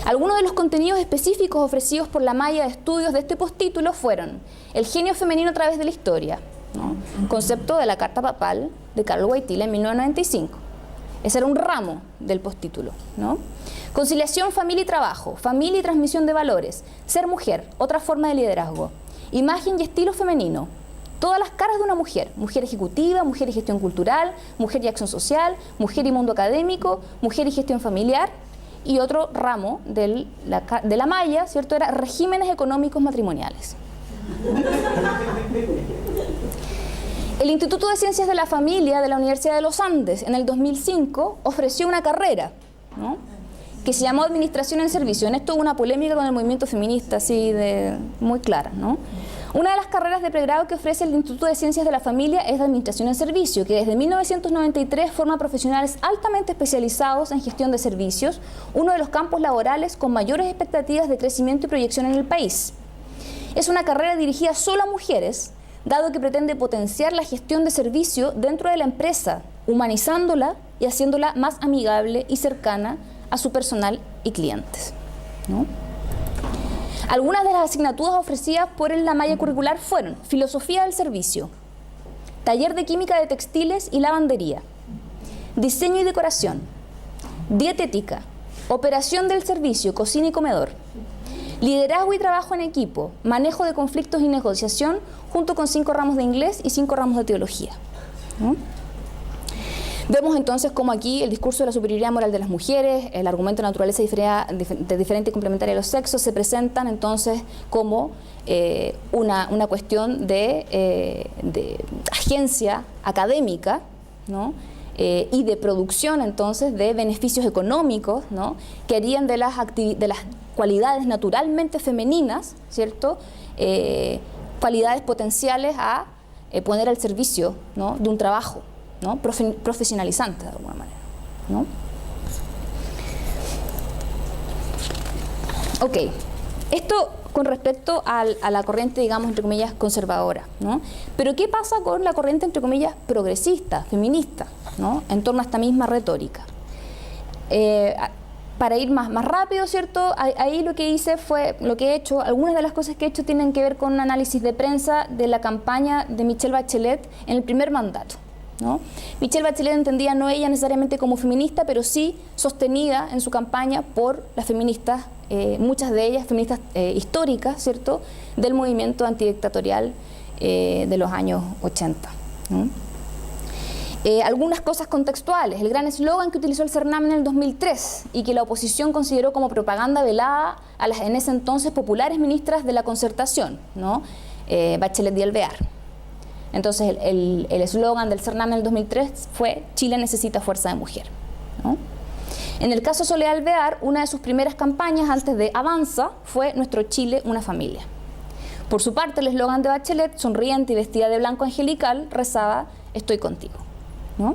S1: Algunos de los contenidos específicos ofrecidos por la malla de estudios de este postítulo fueron: el genio femenino a través de la historia, ¿no?, concepto de la Carta Papal de Karol Wojtyla en 1995. Ese era un ramo del postítulo, ¿no? Conciliación, familia y trabajo, familia y transmisión de valores, ser mujer, otra forma de liderazgo, imagen y estilo femenino, todas las caras de una mujer: mujer ejecutiva, mujer y gestión cultural, mujer y acción social, mujer y mundo académico, mujer y gestión familiar. Y otro ramo de la malla, ¿cierto?, era regímenes económicos matrimoniales. El Instituto de Ciencias de la Familia de la Universidad de los Andes, en el 2005, ofreció una carrera, ¿no?, que se llamó Administración en Servicio. En esto hubo una polémica con el movimiento feminista, así muy clara, ¿no? Una de las carreras de pregrado que ofrece el Instituto de Ciencias de la Familia es de Administración en Servicio, que desde 1993 forma profesionales altamente especializados en gestión de servicios, uno de los campos laborales con mayores expectativas de crecimiento y proyección en el país. Es una carrera dirigida solo a mujeres, dado que pretende potenciar la gestión de servicio dentro de la empresa, humanizándola y haciéndola más amigable y cercana a su personal y clientes, ¿no? Algunas de las asignaturas ofrecidas por la malla curricular fueron Filosofía del Servicio, Taller de Química de Textiles y Lavandería, Diseño y Decoración, Dietética, Operación del Servicio, Cocina y Comedor, Liderazgo y Trabajo en Equipo, Manejo de Conflictos y Negociación, junto con 5 ramos de inglés y 5 ramos de teología, ¿no? Vemos entonces cómo aquí el discurso de la superioridad moral de las mujeres, el argumento de naturaleza de diferente y complementaria de los sexos, se presentan entonces como una cuestión de agencia académica, ¿no? Y de producción entonces de beneficios económicos, ¿no? Que harían de las cualidades naturalmente femeninas, ¿cierto? Cualidades potenciales a poner al servicio, ¿no? De un trabajo, ¿no? Profesionalizante de alguna manera, ¿no? Ok, esto con respecto a la corriente, digamos, entre comillas, conservadora, ¿no? Pero ¿qué pasa con la corriente, entre comillas, progresista, feminista, ¿no? En torno a esta misma retórica? Para ir más rápido, ¿cierto? Ahí lo que hice fue, lo que he hecho, algunas de las cosas que he hecho tienen que ver con un análisis de prensa de la campaña de Michelle Bachelet en el primer mandato, ¿no? Michelle Bachelet entendía no ella necesariamente como feminista, pero sí sostenida en su campaña por las feministas, muchas de ellas feministas históricas, ¿cierto?, del movimiento antidictatorial de los años 80, ¿no? Algunas cosas contextuales, el gran eslogan que utilizó el CERNAM en el 2003 y que la oposición consideró como propaganda velada a las en ese entonces populares ministras de la Concertación, ¿no? Bachelet y Alvear. Entonces el eslogan del CERNAM en el 2003 fue Chile necesita fuerza de mujer, ¿no? En el caso de Soledad Alvear, una de sus primeras campañas antes de Avanza fue Nuestro Chile, una familia. Por su parte, el eslogan de Bachelet, sonriente y vestida de blanco angelical, rezaba Estoy contigo, ¿no?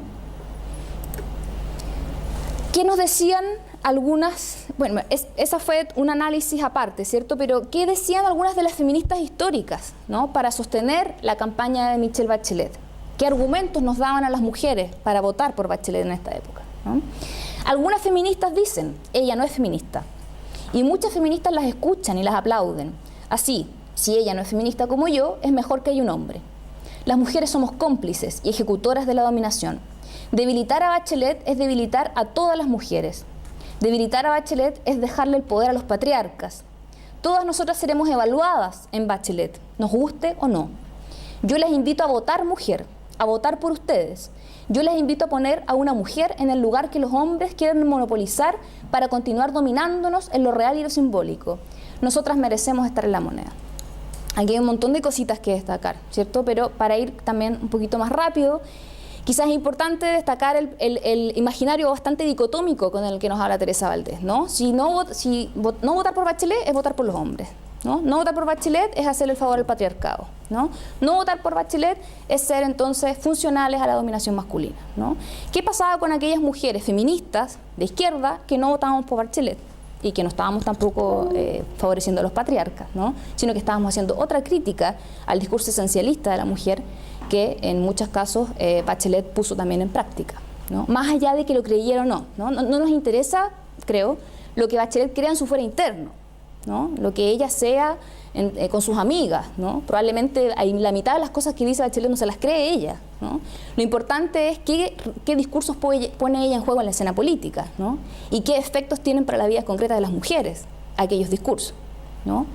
S1: ¿Qué nos decían algunas? Bueno, esa fue un análisis aparte, ¿cierto? Pero ¿qué decían algunas de las feministas históricas, ¿no?, para sostener la campaña de Michelle Bachelet? ¿Qué argumentos nos daban a las mujeres para votar por Bachelet en esta época, ¿no? Algunas feministas dicen, ella no es feminista. Y muchas feministas las escuchan y las aplauden. Así, si ella no es feminista como yo, es mejor que haya un hombre. Las mujeres somos cómplices y ejecutoras de la dominación. Debilitar a Bachelet es debilitar a todas las mujeres. Debilitar a Bachelet es dejarle el poder a los patriarcas. Todas nosotras seremos evaluadas en Bachelet, nos guste o no. Yo les invito a votar mujer, a votar por ustedes. Yo les invito a poner a una mujer en el lugar que los hombres quieren monopolizar para continuar dominándonos en lo real y lo simbólico. Nosotras merecemos estar en la moneda. Aquí hay un montón de cositas que destacar, ¿cierto? Pero para ir también un poquito más rápido, quizás es importante destacar el imaginario bastante dicotómico con el que nos habla Teresa Valdés, ¿no? No votar por Bachelet es votar por los hombres, ¿no? No votar por Bachelet es hacerle el favor al patriarcado, ¿no? No votar por Bachelet es ser entonces funcionales a la dominación masculina, ¿no? ¿Qué pasaba con aquellas mujeres feministas de izquierda que no votábamos por Bachelet y que no estábamos tampoco favoreciendo a los patriarcas, ¿no?, sino que estábamos haciendo otra crítica al discurso esencialista de la mujer que en muchos casos Bachelet puso también en práctica, ¿no? Más allá de que lo creyera o no, ¿no? No nos interesa, creo, lo que Bachelet crea en su fuero interno, ¿no?, lo que ella sea con sus amigas, ¿no? Probablemente la mitad de las cosas que dice Bachelet no se las cree ella, ¿no? Lo importante es qué discursos pone ella en juego en la escena política, ¿no?, y qué efectos tienen para la vida concreta de las mujeres aquellos discursos, ¿no?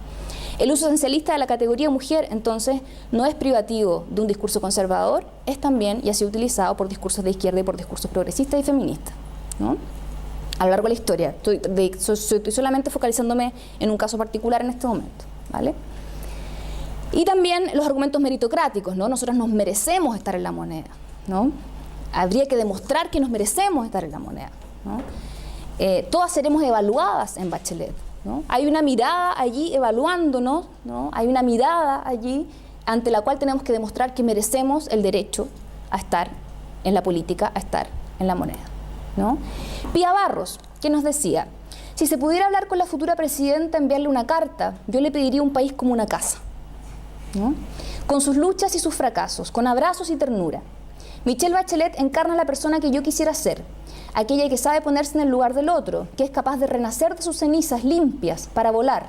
S1: El uso esencialista de la categoría mujer, entonces, no es privativo de un discurso conservador, es también y ha sido utilizado por discursos de izquierda y por discursos progresistas y feministas, ¿no?, a lo largo de la historia. Estoy solamente focalizándome en un caso particular en este momento, ¿vale? Y también los argumentos meritocráticos, ¿no? Nosotros nos merecemos estar en la moneda, ¿no? Habría que demostrar que nos merecemos estar en la moneda, ¿no? todas seremos evaluadas en Bachelet, ¿no? Hay una mirada allí evaluándonos, ¿no? Hay una mirada allí ante la cual tenemos que demostrar que merecemos el derecho a estar en la política, a estar en la moneda, ¿no? Pía Barros, que nos decía: si se pudiera hablar con la futura presidenta, enviarle una carta, yo le pediría un país como una casa, ¿no? Con sus luchas y sus fracasos, con abrazos y ternura. Michelle Bachelet encarna la persona que yo quisiera ser, aquella que sabe ponerse en el lugar del otro, que es capaz de renacer de sus cenizas limpias para volar,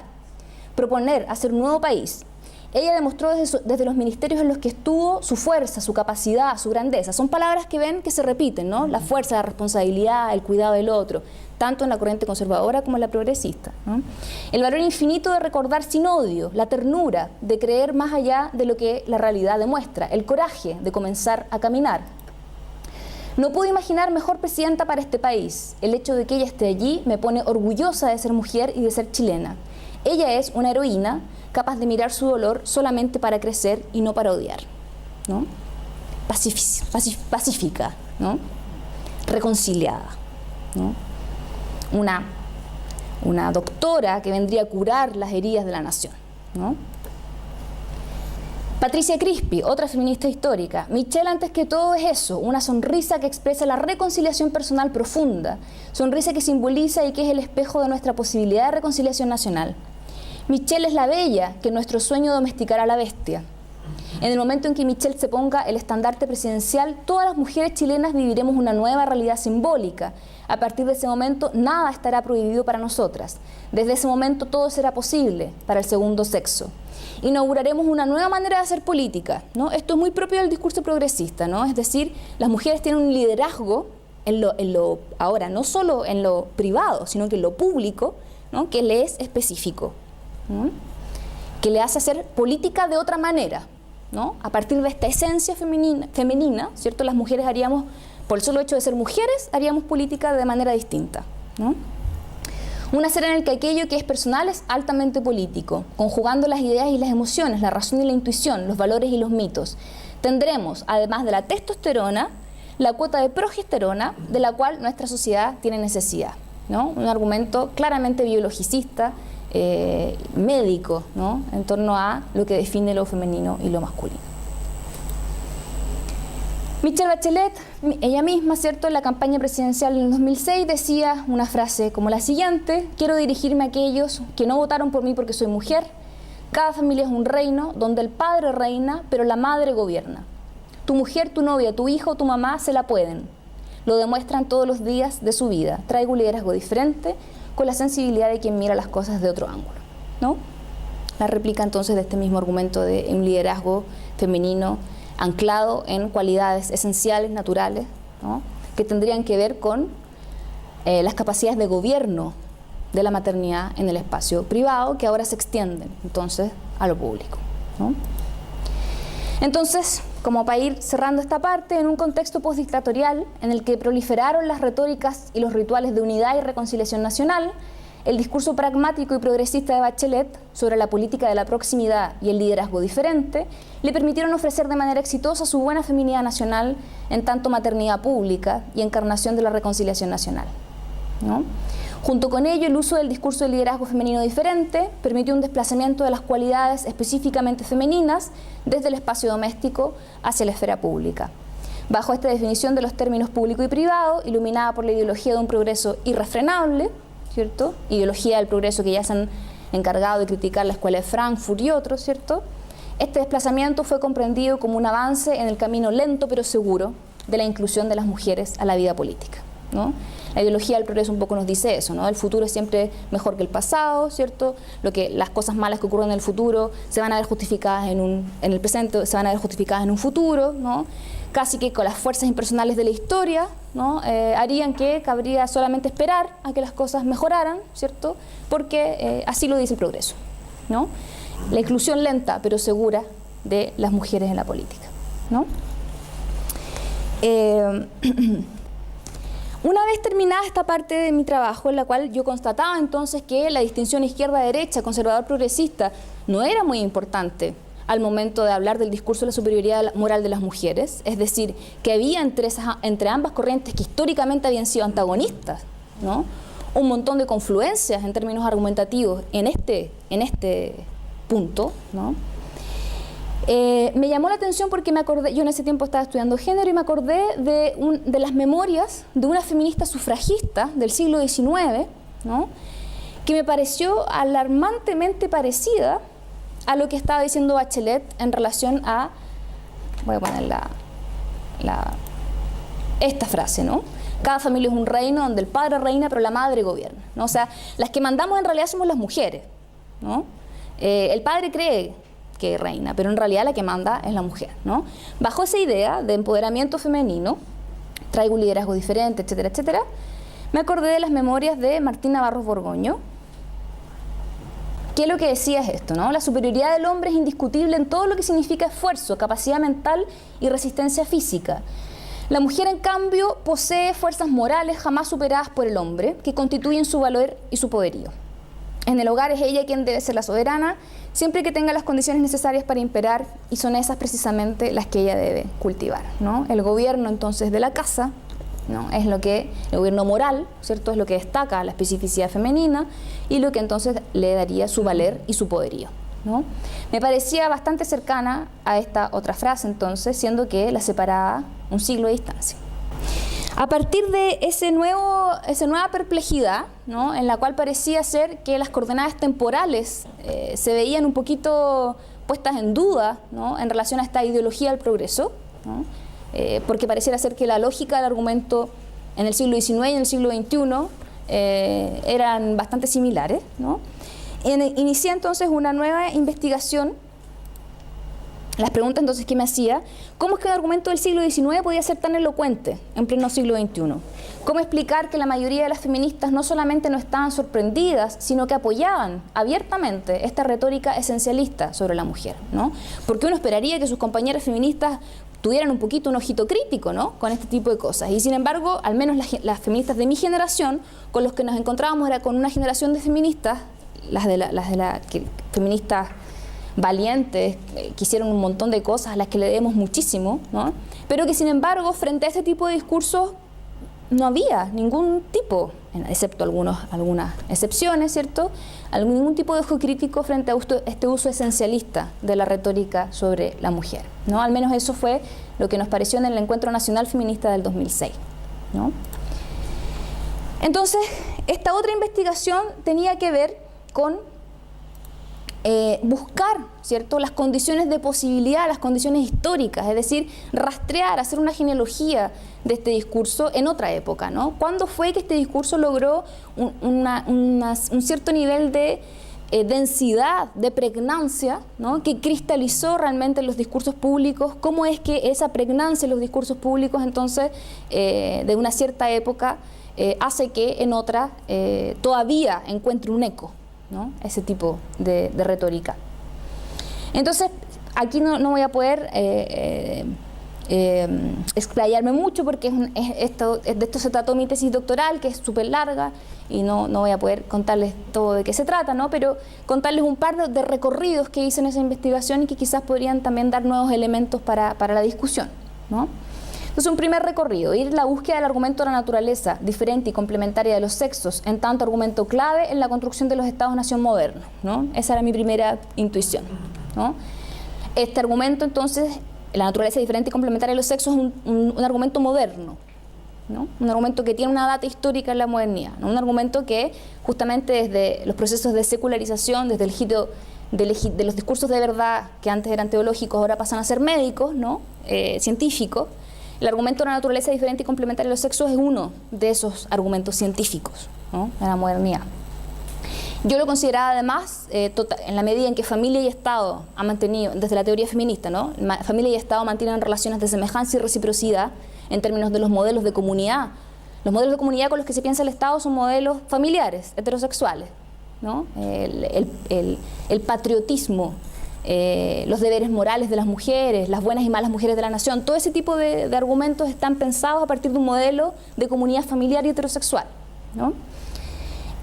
S1: proponer hacer un nuevo país. Ella demostró desde los ministerios en los que estuvo su fuerza, su capacidad, su grandeza. Son palabras que ven que se repiten, ¿no? La fuerza, la responsabilidad, el cuidado del otro, tanto en la corriente conservadora como en la progresista, ¿no? El valor infinito de recordar sin odio, la ternura de creer más allá de lo que la realidad demuestra, el coraje de comenzar a caminar. No puedo imaginar mejor presidenta para este país. El hecho de que ella esté allí me pone orgullosa de ser mujer y de ser chilena. Ella es una heroína capaz de mirar su dolor solamente para crecer y no para odiar, ¿no? Pacífica, ¿no? Reconciliada, ¿no? Una doctora que vendría a curar las heridas de la nación, ¿no? Patricia Crispi, otra feminista histórica. Michelle, antes que todo, es eso, una sonrisa que expresa la reconciliación personal profunda, sonrisa que simboliza y que es el espejo de nuestra posibilidad de reconciliación nacional. Michelle es la bella que en nuestro sueño domesticará a la bestia. En el momento en que Michelle se ponga el estandarte presidencial, todas las mujeres chilenas viviremos una nueva realidad simbólica. A partir de ese momento, nada estará prohibido para nosotras. Desde ese momento, todo será posible para el segundo sexo. Inauguraremos una nueva manera de hacer política, ¿no? Esto es muy propio del discurso progresista, ¿no? Es decir, las mujeres tienen un liderazgo ahora no solo en lo privado, sino que en lo público, ¿no? Que le es específico, ¿no? Que le hace hacer política de otra manera, ¿no? A partir de esta esencia femenina, ¿cierto? Las mujeres haríamos, por el solo hecho de ser mujeres, haríamos política de manera distinta, ¿no? Un hacer en el que aquello que es personal es altamente político, conjugando las ideas y las emociones, la razón y la intuición, los valores y los mitos. Tendremos, además de la testosterona, la cuota de progesterona, de la cual nuestra sociedad tiene necesidad, ¿no? Un argumento claramente biologicista, médico, ¿no? En torno a lo que define lo femenino y lo masculino. Michelle Bachelet, ella misma, ¿cierto?, en la campaña presidencial en 2006 decía una frase como la siguiente: quiero dirigirme a aquellos que no votaron por mí porque soy mujer. Cada familia es un reino donde el padre reina, pero la madre gobierna. Tu mujer, tu novia, tu hijo, tu mamá se la pueden. Lo demuestran todos los días de su vida. Traigo un liderazgo diferente, con la sensibilidad de quien mira las cosas de otro ángulo, ¿no? La réplica entonces de este mismo argumento de un liderazgo femenino anclado en cualidades esenciales, naturales, ¿no? Que tendrían que ver con las capacidades de gobierno de la maternidad en el espacio privado, que ahora se extienden entonces a lo público, ¿no? Entonces, como para ir cerrando esta parte, en un contexto postdictatorial en el que proliferaron las retóricas y los rituales de unidad y reconciliación nacional, el discurso pragmático y progresista de Bachelet sobre la política de la proximidad y el liderazgo diferente le permitieron ofrecer de manera exitosa su buena feminidad nacional en tanto maternidad pública y encarnación de la reconciliación nacional, ¿no? Junto con ello, el uso del discurso de liderazgo femenino diferente permitió un desplazamiento de las cualidades específicamente femeninas desde el espacio doméstico hacia la esfera pública. Bajo esta definición de los términos público y privado, iluminada por la ideología de un progreso irrefrenable, ¿cierto? Ideología del progreso que ya se han encargado de criticar la Escuela de Frankfurt y otros, ¿cierto? Este desplazamiento fue comprendido como un avance en el camino lento pero seguro de la inclusión de las mujeres a la vida política, ¿no? La ideología del progreso un poco nos dice eso, ¿no? El futuro es siempre mejor que el pasado, ¿cierto? Las cosas malas que ocurren en el futuro se van a ver justificadas en el presente, se van a ver justificadas en un futuro, ¿no? Casi que con las fuerzas impersonales de la historia, ¿no? Harían que cabría solamente esperar a que las cosas mejoraran, ¿cierto? Porque así lo dice el progreso, ¿no? La inclusión lenta pero segura de las mujeres en la política, ¿no? Una vez terminada esta parte de mi trabajo, en la cual yo constataba entonces que la distinción izquierda-derecha, conservador-progresista, no era muy importante al momento de hablar del discurso de la superioridad moral de las mujeres, es decir, que había entre ambas corrientes que históricamente habían sido antagonistas, ¿no? un montón de confluencias en términos argumentativos en este punto, ¿no? Me llamó la atención porque me acordé, yo en ese tiempo estaba estudiando género y me acordé de las memorias de una feminista sufragista del siglo XIX, ¿no? Que me pareció alarmantemente parecida a lo que estaba diciendo Bachelet en relación a, voy a poner esta frase, ¿no? Cada familia es un reino donde el padre reina pero la madre gobierna, ¿no? O sea, las que mandamos en realidad somos las mujeres, ¿no? El padre cree que reina, pero en realidad la que manda es la mujer, ¿no? Bajo esa idea de empoderamiento femenino, traigo un liderazgo diferente, etcétera, etcétera, me acordé de las memorias de Martina Barros Borgoño, que lo que decía es esto, ¿no? La superioridad del hombre es indiscutible en todo lo que significa esfuerzo, capacidad mental y resistencia física. La mujer, en cambio, posee fuerzas morales jamás superadas por el hombre, que constituyen su valor y su poderío. En el hogar es ella quien debe ser la soberana, siempre que tenga las condiciones necesarias para imperar, y son esas precisamente las que ella debe cultivar, ¿no? El gobierno, entonces, de la casa, ¿no? Es lo que, el gobierno moral, ¿cierto? Es lo que destaca la especificidad femenina y lo que entonces le daría su valer y su poderío, ¿no? Me parecía bastante cercana a esta otra frase, entonces, siendo que la separaba un siglo de distancia. A partir de esa nueva perplejidad, ¿no? En la cual parecía ser que las coordenadas temporales se veían un poquito puestas en duda, ¿no? En relación a esta ideología del progreso, ¿no? Porque pareciera ser que la lógica del argumento en el siglo XIX y en el siglo XXI eran bastante similares, ¿no? Inicié entonces una nueva investigación. Las preguntas entonces que me hacía: ¿cómo es que un argumento del siglo XIX podía ser tan elocuente en pleno siglo XXI? ¿Cómo explicar que la mayoría de las feministas no solamente no estaban sorprendidas, sino que apoyaban abiertamente esta retórica esencialista sobre la mujer, ¿no? Porque uno esperaría que sus compañeras feministas tuvieran un poquito un ojito crítico, ¿no? Con este tipo de cosas. Y sin embargo, al menos las feministas de mi generación, con los que nos encontrábamos, era con una generación de feministas, feministas valientes, que hicieron un montón de cosas a las que le debemos muchísimo, ¿no? Pero que sin embargo, frente a este tipo de discursos, no había ningún tipo, excepto algunas excepciones, ¿cierto? Ningún tipo de ojo crítico frente a este uso esencialista de la retórica sobre la mujer, ¿no? Al menos eso fue lo que nos pareció en el Encuentro Nacional Feminista del 2006, ¿no? Entonces, esta otra investigación tenía que ver con buscar, ¿cierto?, las condiciones de posibilidad, las condiciones históricas, es decir, rastrear, hacer una genealogía de este discurso en otra época, ¿no? ¿Cuándo fue que este discurso logró un cierto nivel de densidad, de pregnancia, ¿no?, que cristalizó realmente en los discursos públicos? ¿Cómo es que esa pregnancia en los discursos públicos, entonces, de una cierta época, hace que en otra todavía encuentre un eco, ¿no?, ese tipo de retórica? Entonces, aquí no voy a poder explayarme mucho porque de esto se trató mi tesis doctoral, que es súper larga, y no voy a poder contarles todo de qué se trata, ¿no? Pero contarles un par de recorridos que hice en esa investigación y que quizás podrían también dar nuevos elementos para la discusión, ¿no? Entonces, un primer recorrido: ir en la búsqueda del argumento de la naturaleza diferente y complementaria de los sexos en tanto argumento clave en la construcción de los estados-nación modernos, ¿no? Esa era mi primera intuición, ¿no? Este argumento, entonces, la naturaleza diferente y complementaria de los sexos, es un argumento moderno, ¿no? Un argumento que tiene una data histórica en la modernidad, ¿no? Un argumento que justamente desde los procesos de secularización, desde el giro de los discursos de verdad que antes eran teológicos, ahora pasan a ser médicos, ¿no? Científicos. El argumento de la naturaleza diferente y complementaria de los sexos es uno de esos argumentos científicos, ¿no?, de la modernidad. Yo lo consideraba además, en la medida en que familia y Estado han mantenido, desde la teoría feminista, ¿no?, familia y Estado mantienen relaciones de semejanza y reciprocidad en términos de los modelos de comunidad. Los modelos de comunidad con los que se piensa el Estado son modelos familiares, heterosexuales, ¿no? El patriotismo, los deberes morales de las mujeres, las buenas y malas mujeres de la nación, todo ese tipo de argumentos están pensados a partir de un modelo de comunidad familiar y heterosexual, ¿no?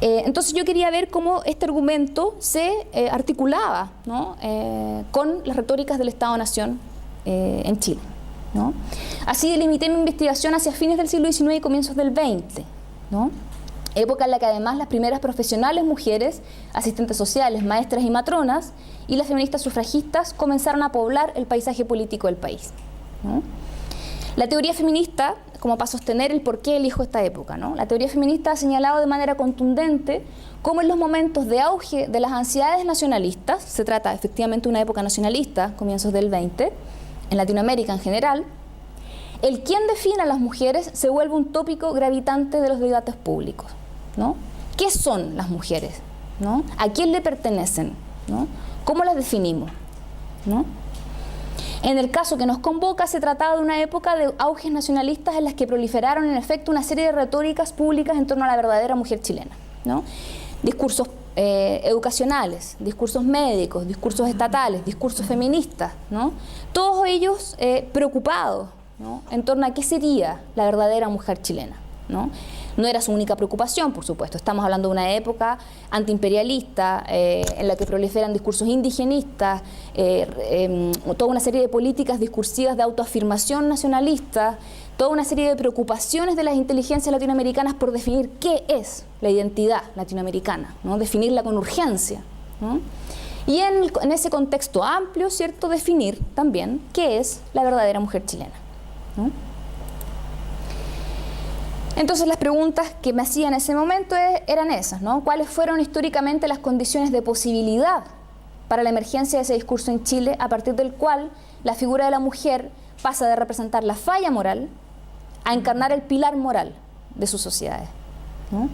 S1: Entonces yo quería ver cómo este argumento se articulaba, ¿no?, con las retóricas del Estado-Nación en Chile, ¿no? Así delimité mi investigación hacia fines del siglo XIX y comienzos del XX, ¿no? época en la que además las primeras profesionales mujeres, asistentes sociales, maestras y matronas, y las feministas sufragistas comenzaron a poblar el paisaje político del país, ¿no? La teoría feminista, como para sostener el por qué elijo esta época, ¿no? La teoría feminista ha señalado de manera contundente cómo en los momentos de auge de las ansiedades nacionalistas, se trata efectivamente de una época nacionalista, comienzos del 20, en Latinoamérica en general, el quién define a las mujeres se vuelve un tópico gravitante de los debates públicos, ¿no? ¿Qué son las mujeres, ¿no? ¿A quién le pertenecen, ¿no? ¿Cómo las definimos, ¿no? En el caso que nos convoca, se trataba de una época de auges nacionalistas en las que proliferaron en efecto una serie de retóricas públicas en torno a la verdadera mujer chilena, ¿no? Discursos educacionales, discursos médicos, discursos estatales, discursos feministas, ¿no? Todos ellos preocupados, ¿no? En torno a qué sería la verdadera mujer chilena, ¿no? No era su única preocupación, por supuesto. Estamos hablando de una época antiimperialista en la que proliferan discursos indigenistas, toda una serie de políticas discursivas de autoafirmación nacionalista, toda una serie de preocupaciones de las inteligencias latinoamericanas por definir qué es la identidad latinoamericana, ¿no? Definirla con urgencia, ¿no? Y en ese contexto amplio, ¿cierto?, definir también qué es la verdadera mujer chilena, ¿no? Entonces las preguntas que me hacía en ese momento eran esas, ¿no? ¿Cuáles fueron históricamente las condiciones de posibilidad para la emergencia de ese discurso en Chile, a partir del cual la figura de la mujer pasa de representar la falla moral a encarnar el pilar moral de sus sociedades, ¿no?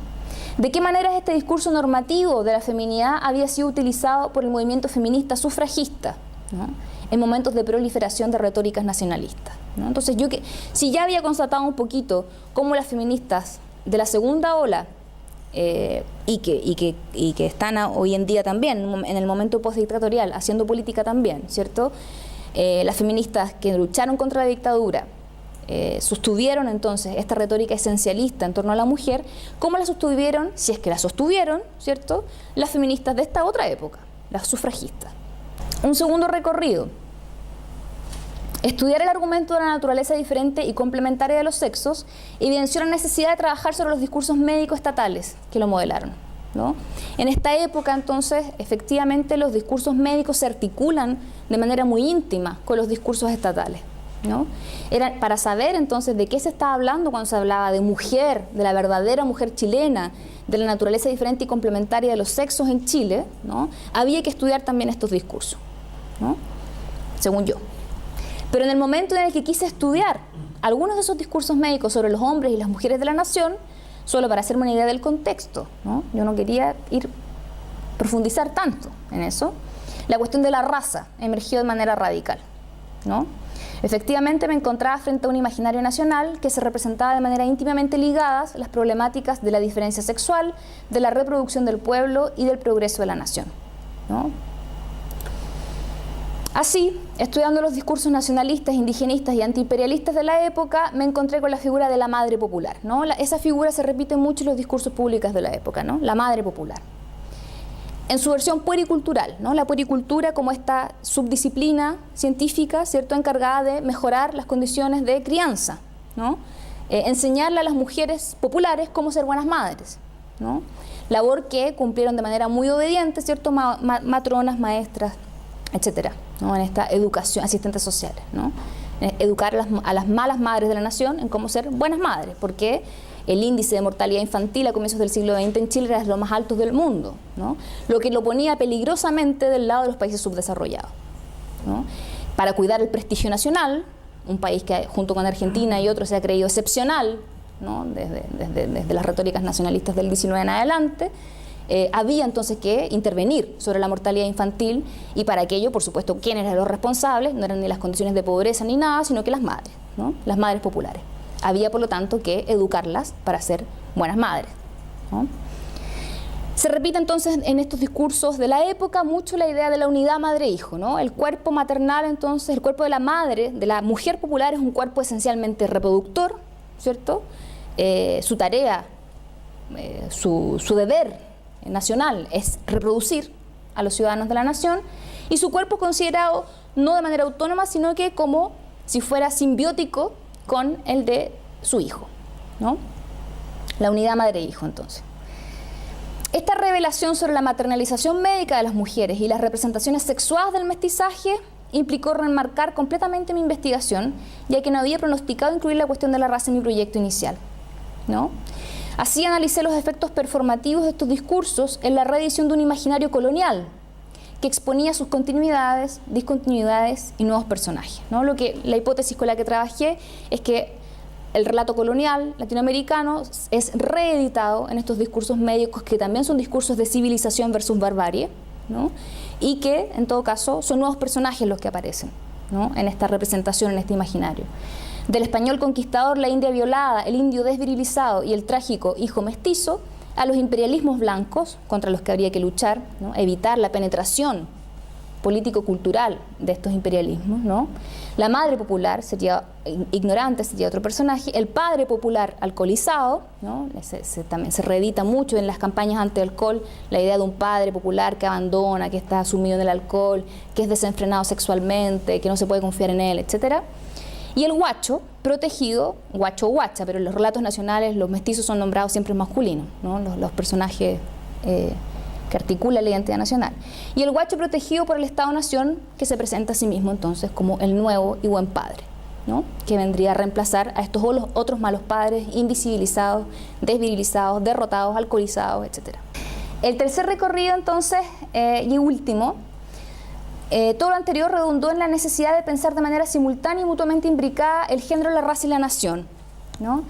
S1: ¿De qué manera este discurso normativo de la feminidad había sido utilizado por el movimiento feminista sufragista, ¿no?, en momentos de proliferación de retóricas nacionalistas, ¿no? Entonces si ya había constatado un poquito cómo las feministas de la segunda ola y que están hoy en día también en el momento postdictatorial haciendo política también, ¿cierto? Las feministas que lucharon contra la dictadura sostuvieron entonces esta retórica esencialista en torno a la mujer, ¿cómo la sostuvieron, si es que la sostuvieron, ¿cierto?, las feministas de esta otra época, las sufragistas? Un segundo recorrido: estudiar el argumento de la naturaleza diferente y complementaria de los sexos evidenció la necesidad de trabajar sobre los discursos médicos estatales que lo modelaron, ¿no? En esta época, entonces, efectivamente los discursos médicos se articulan de manera muy íntima con los discursos estatales, ¿no? Era para saber entonces de qué se estaba hablando cuando se hablaba de mujer, de la verdadera mujer chilena, de la naturaleza diferente y complementaria de los sexos en Chile, ¿no? Había que estudiar también estos discursos, ¿no?, según yo. Pero en el momento en el que quise estudiar algunos de esos discursos médicos sobre los hombres y las mujeres de la nación, solo para hacerme una idea del contexto, ¿no?, yo no quería profundizar tanto en eso, la cuestión de la raza emergió de manera radical, ¿no? Efectivamente me encontraba frente a un imaginario nacional que se representaba de manera íntimamente ligadas las problemáticas de la diferencia sexual, de la reproducción del pueblo y del progreso de la nación, ¿no? Así, estudiando los discursos nacionalistas, indigenistas y antiimperialistas de la época, me encontré con la figura de la madre popular, ¿no? Esa figura se repite mucho en los discursos públicos de la época, ¿no? La madre popular. En su versión puericultural, ¿no? La puericultura como esta subdisciplina científica, ¿cierto?, encargada de mejorar las condiciones de crianza, ¿no? Enseñarle a las mujeres populares cómo ser buenas madres, ¿no? Labor que cumplieron de manera muy obediente, ¿cierto?, matronas, maestras, etcétera, ¿no?, en esta educación, asistentes sociales, ¿no? Educar a las malas madres de la nación en cómo ser buenas madres, porque el índice de mortalidad infantil a comienzos del siglo XX en Chile era de los más altos del mundo, ¿no?, lo que lo ponía peligrosamente del lado de los países subdesarrollados, ¿no? Para cuidar el prestigio nacional, un país que junto con Argentina y otros se ha creído excepcional, ¿no?, desde las retóricas nacionalistas del 19 en adelante, había entonces que intervenir sobre la mortalidad infantil, y para aquello, por supuesto, ¿quiénes eran los responsables? No eran ni las condiciones de pobreza ni nada, sino que las madres, ¿no?, las madres populares. Había, por lo tanto, que educarlas para ser buenas madres, ¿no? Se repite entonces en estos discursos de la época mucho la idea de la unidad madre-hijo, ¿no? El cuerpo maternal, entonces, el cuerpo de la madre, de la mujer popular, es un cuerpo esencialmente reproductor, ¿cierto? Su tarea, su deber nacional es reproducir a los ciudadanos de la nación, y su cuerpo es considerado no de manera autónoma, sino que como si fuera simbiótico con el de su hijo, ¿no? La unidad madre-hijo, entonces. Esta revelación sobre la maternalización médica de las mujeres y las representaciones sexuales del mestizaje implicó remarcar completamente mi investigación, ya que no había pronosticado incluir la cuestión de la raza en mi proyecto inicial, ¿no? Así analicé los efectos performativos de estos discursos en la reedición de un imaginario colonial que exponía sus continuidades, discontinuidades y nuevos personajes, ¿no? La hipótesis con la que trabajé es que el relato colonial latinoamericano es reeditado en estos discursos médicos que también son discursos de civilización versus barbarie, ¿no? Y que, en todo caso, son nuevos personajes los que aparecen, ¿no? En esta representación, en este imaginario. Del español conquistador, la India violada, el indio desvirilizado y el trágico hijo mestizo, a los imperialismos blancos, contra los que habría que luchar, ¿no? Evitar la penetración político-cultural de estos imperialismos, ¿no? La madre popular sería ignorante, sería otro personaje. El padre popular alcoholizado, ¿no? También se reedita mucho en las campañas anti-alcohol la idea de un padre popular que abandona, que está sumido en el alcohol, que es desenfrenado sexualmente, que no se puede confiar en él, etc. Y el guacho, protegido, guacho o guacha, pero en los relatos nacionales los mestizos son nombrados siempre masculinos, ¿no? Los personajes que articula la identidad nacional. Y el guacho protegido por el Estado-Nación, que se presenta a sí mismo entonces como el nuevo y buen padre, ¿no? Que vendría a reemplazar a estos otros malos padres invisibilizados, desvirilizados, derrotados, alcoholizados, etc. El tercer recorrido entonces, y último, todo lo anterior redundó en la necesidad de pensar de manera simultánea y mutuamente imbricada el género, la raza y la nación, ¿no?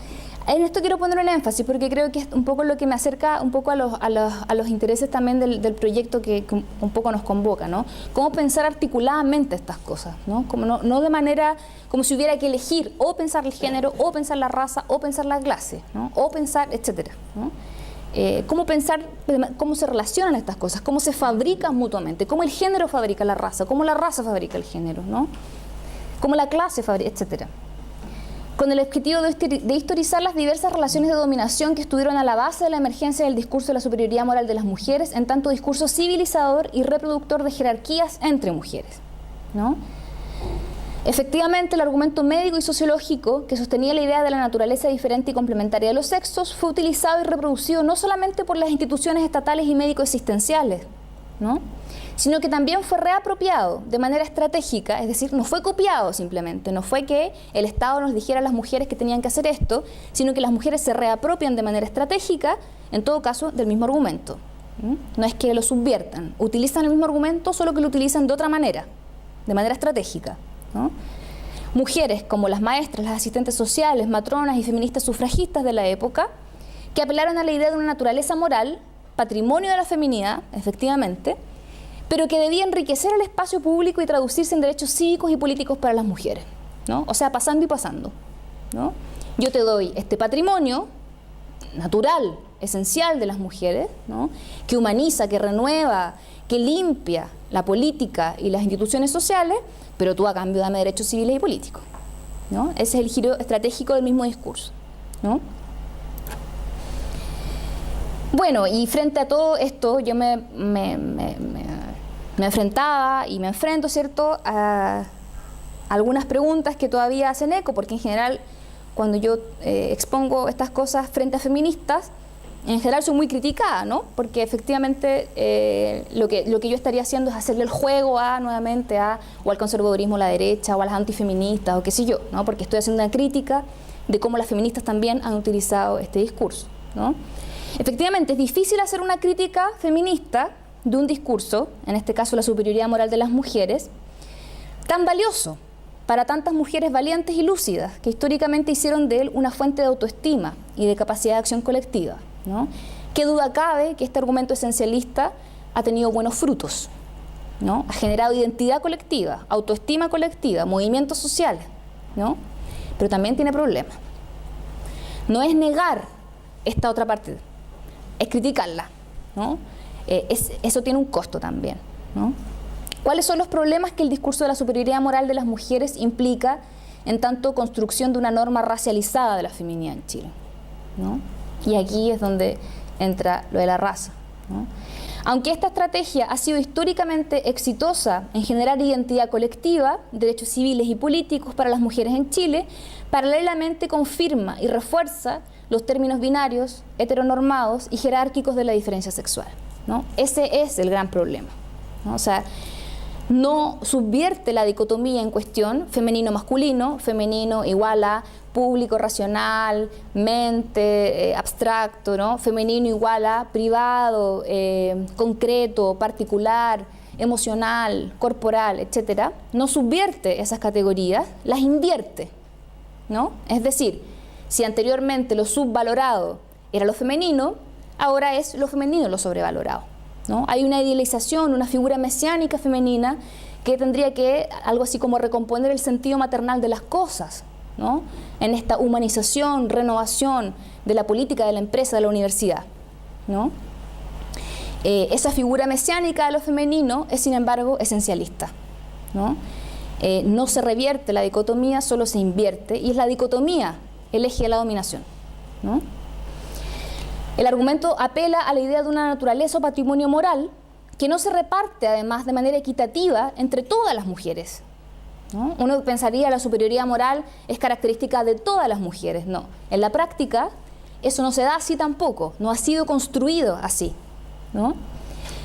S1: En esto quiero poner el énfasis porque creo que es un poco lo que me acerca un poco a los intereses también del proyecto que un poco nos convoca, ¿no? Cómo pensar articuladamente estas cosas, ¿no? Como no de manera como si hubiera que elegir o pensar el género, o pensar la raza, o pensar la clase, ¿no? O pensar, etcétera, ¿no? Cómo pensar, cómo se relacionan estas cosas, cómo se fabrican mutuamente, cómo el género fabrica la raza, cómo la raza fabrica el género, ¿no? Cómo la clase fabrica, etcétera. Con el objetivo de historizar las diversas relaciones de dominación que estuvieron a la base de la emergencia del discurso de la superioridad moral de las mujeres, en tanto discurso civilizador y reproductor de jerarquías entre mujeres, ¿no? Efectivamente, el argumento médico y sociológico que sostenía la idea de la naturaleza diferente y complementaria de los sexos fue utilizado y reproducido no solamente por las instituciones estatales y médico-existenciales, ¿no? Sino que también fue reapropiado de manera estratégica, es decir, no fue copiado simplemente, no fue que el Estado nos dijera a las mujeres que tenían que hacer esto, sino que las mujeres se reapropian de manera estratégica, en todo caso, del mismo argumento. No es que lo subviertan, utilizan el mismo argumento, solo que lo utilizan de otra manera, de manera estratégica, ¿no? Mujeres como las maestras, las asistentes sociales, matronas y feministas sufragistas de la época, que apelaron a la idea de una naturaleza moral, patrimonio de la feminidad, efectivamente, pero que debía enriquecer el espacio público y traducirse en derechos cívicos y políticos para las mujeres, ¿no? O sea, pasando y pasando, ¿no? Yo te doy este patrimonio natural, esencial de las mujeres, ¿no? Que humaniza, que renueva, que limpia la política y las instituciones sociales, pero tú a cambio dame derechos civiles y políticos, ¿no? Ese es el giro estratégico del mismo discurso, ¿no? Bueno, y frente a todo esto yo me enfrentaba y me enfrento, ¿cierto?, a algunas preguntas que todavía hacen eco, porque en general cuando yo expongo estas cosas frente a feministas, en general soy muy criticada, ¿no? Porque efectivamente lo que yo estaría haciendo es hacerle el juego nuevamente o al conservadurismo a la derecha, o a las antifeministas, o qué sé yo, ¿no? Porque estoy haciendo una crítica de cómo las feministas también han utilizado este discurso, ¿no? Efectivamente, es difícil hacer una crítica feminista de un discurso, en este caso la superioridad moral de las mujeres, tan valioso para tantas mujeres valientes y lúcidas que históricamente hicieron de él una fuente de autoestima y de capacidad de acción colectiva, ¿no? Qué duda cabe que este argumento esencialista ha tenido buenos frutos, ¿no? Ha generado identidad colectiva, autoestima colectiva, movimientos sociales, ¿no? Pero también tiene problemas. No es negar esta otra parte, es criticarla, ¿no? Eso tiene un costo también, ¿no? ¿Cuáles son los problemas que el discurso de la superioridad moral de las mujeres implica en tanto construcción de una norma racializada de la feminidad en Chile, ¿no? Y aquí es donde entra lo de la raza, ¿no? Aunque esta estrategia ha sido históricamente exitosa en generar identidad colectiva, derechos civiles y políticos para las mujeres en Chile, paralelamente confirma y refuerza los términos binarios, heteronormados y jerárquicos de la diferencia sexual, ¿no? Ese es el gran problema, ¿no? O sea, no subvierte la dicotomía en cuestión femenino-masculino, femenino igual a público, racional, mente, abstracto, ¿no? Femenino igual a privado, concreto, particular, emocional, corporal, etcétera. No subvierte esas categorías, las invierte, ¿no? Es decir, si anteriormente lo subvalorado era lo femenino, ahora es lo femenino lo sobrevalorado, ¿no? Hay una idealización, una figura mesiánica femenina que tendría que, algo así como recomponer el sentido maternal de las cosas, ¿no? En esta humanización, renovación de la política, de la empresa, de la universidad, ¿no? Esa figura mesiánica de lo femenino es, sin embargo, esencialista, ¿no? No se revierte la dicotomía, solo se invierte, y es la dicotomía el eje de la dominación, ¿no? El argumento apela a la idea de una naturaleza o patrimonio moral que no se reparte, además, de manera equitativa entre todas las mujeres, ¿no? Uno pensaría que la superioridad moral es característica de todas las mujeres. No, en la práctica eso no se da así tampoco, no ha sido construido así, ¿no?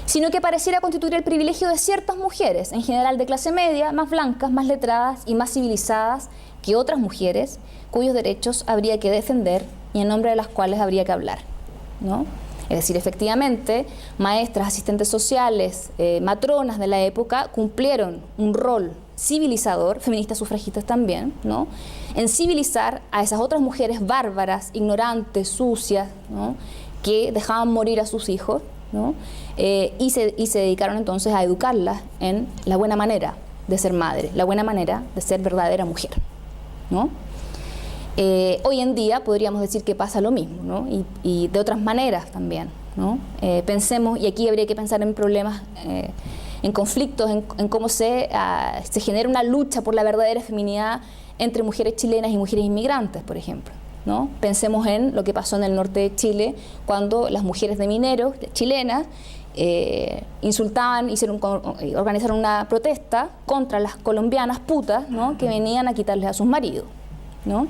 S1: Sino que pareciera constituir el privilegio de ciertas mujeres, en general de clase media, más blancas, más letradas y más civilizadas que otras mujeres, cuyos derechos habría que defender y en nombre de las cuales habría que hablar, ¿no? Es decir, efectivamente, maestras, asistentes sociales, matronas de la época cumplieron un rol civilizador, feministas sufragistas también, ¿no? En civilizar a esas otras mujeres bárbaras, ignorantes, sucias, ¿no? Que dejaban morir a sus hijos, ¿no? Y se dedicaron entonces a educarlas en la buena manera de ser madre, la buena manera de ser verdadera mujer, ¿no? Hoy en día podríamos decir que pasa lo mismo, ¿no? Y de otras maneras también, ¿no? Pensemos, y aquí habría que pensar en problemas, en conflictos, en cómo se genera una lucha por la verdadera feminidad entre mujeres chilenas y mujeres inmigrantes, por ejemplo, ¿no? Pensemos en lo que pasó en el norte de Chile cuando las mujeres de mineros chilenas insultaban, organizaron una protesta contra las colombianas putas, ¿no? Que venían a quitarles a sus maridos, ¿no?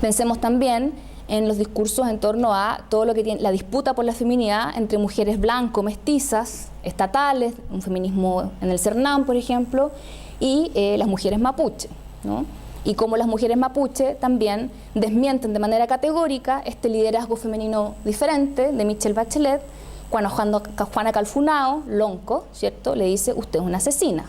S1: Pensemos también en los discursos en torno a todo lo que tiene la disputa por la feminidad entre mujeres blanco, mestizas, estatales, un feminismo en el Cernam, por ejemplo, y las mujeres mapuche, ¿no? Y cómo las mujeres mapuche también desmienten de manera categórica este liderazgo femenino diferente de Michelle Bachelet, cuando Juana Calfunao, Lonco, ¿cierto?, le dice: usted es una asesina,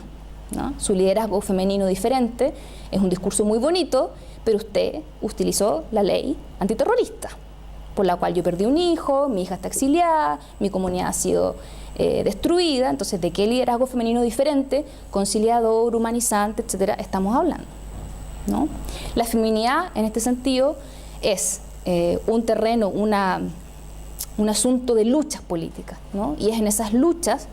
S1: ¿no? Su liderazgo femenino diferente es un discurso muy bonito, pero usted utilizó la ley antiterrorista, por la cual yo perdí un hijo, mi hija está exiliada, mi comunidad ha sido destruida. Entonces, ¿de qué liderazgo femenino diferente, conciliador, humanizante, etcétera, estamos hablando, ¿no? La feminidad, en este sentido, es un terreno, un asunto de luchas políticas, ¿no? Y es en esas luchas,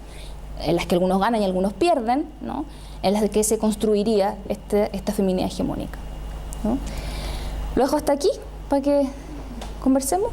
S1: en las que algunos ganan y algunos pierden, ¿no?, en las que se construiría esta feminidad hegemónica, ¿no? Lo dejo hasta aquí para que conversemos.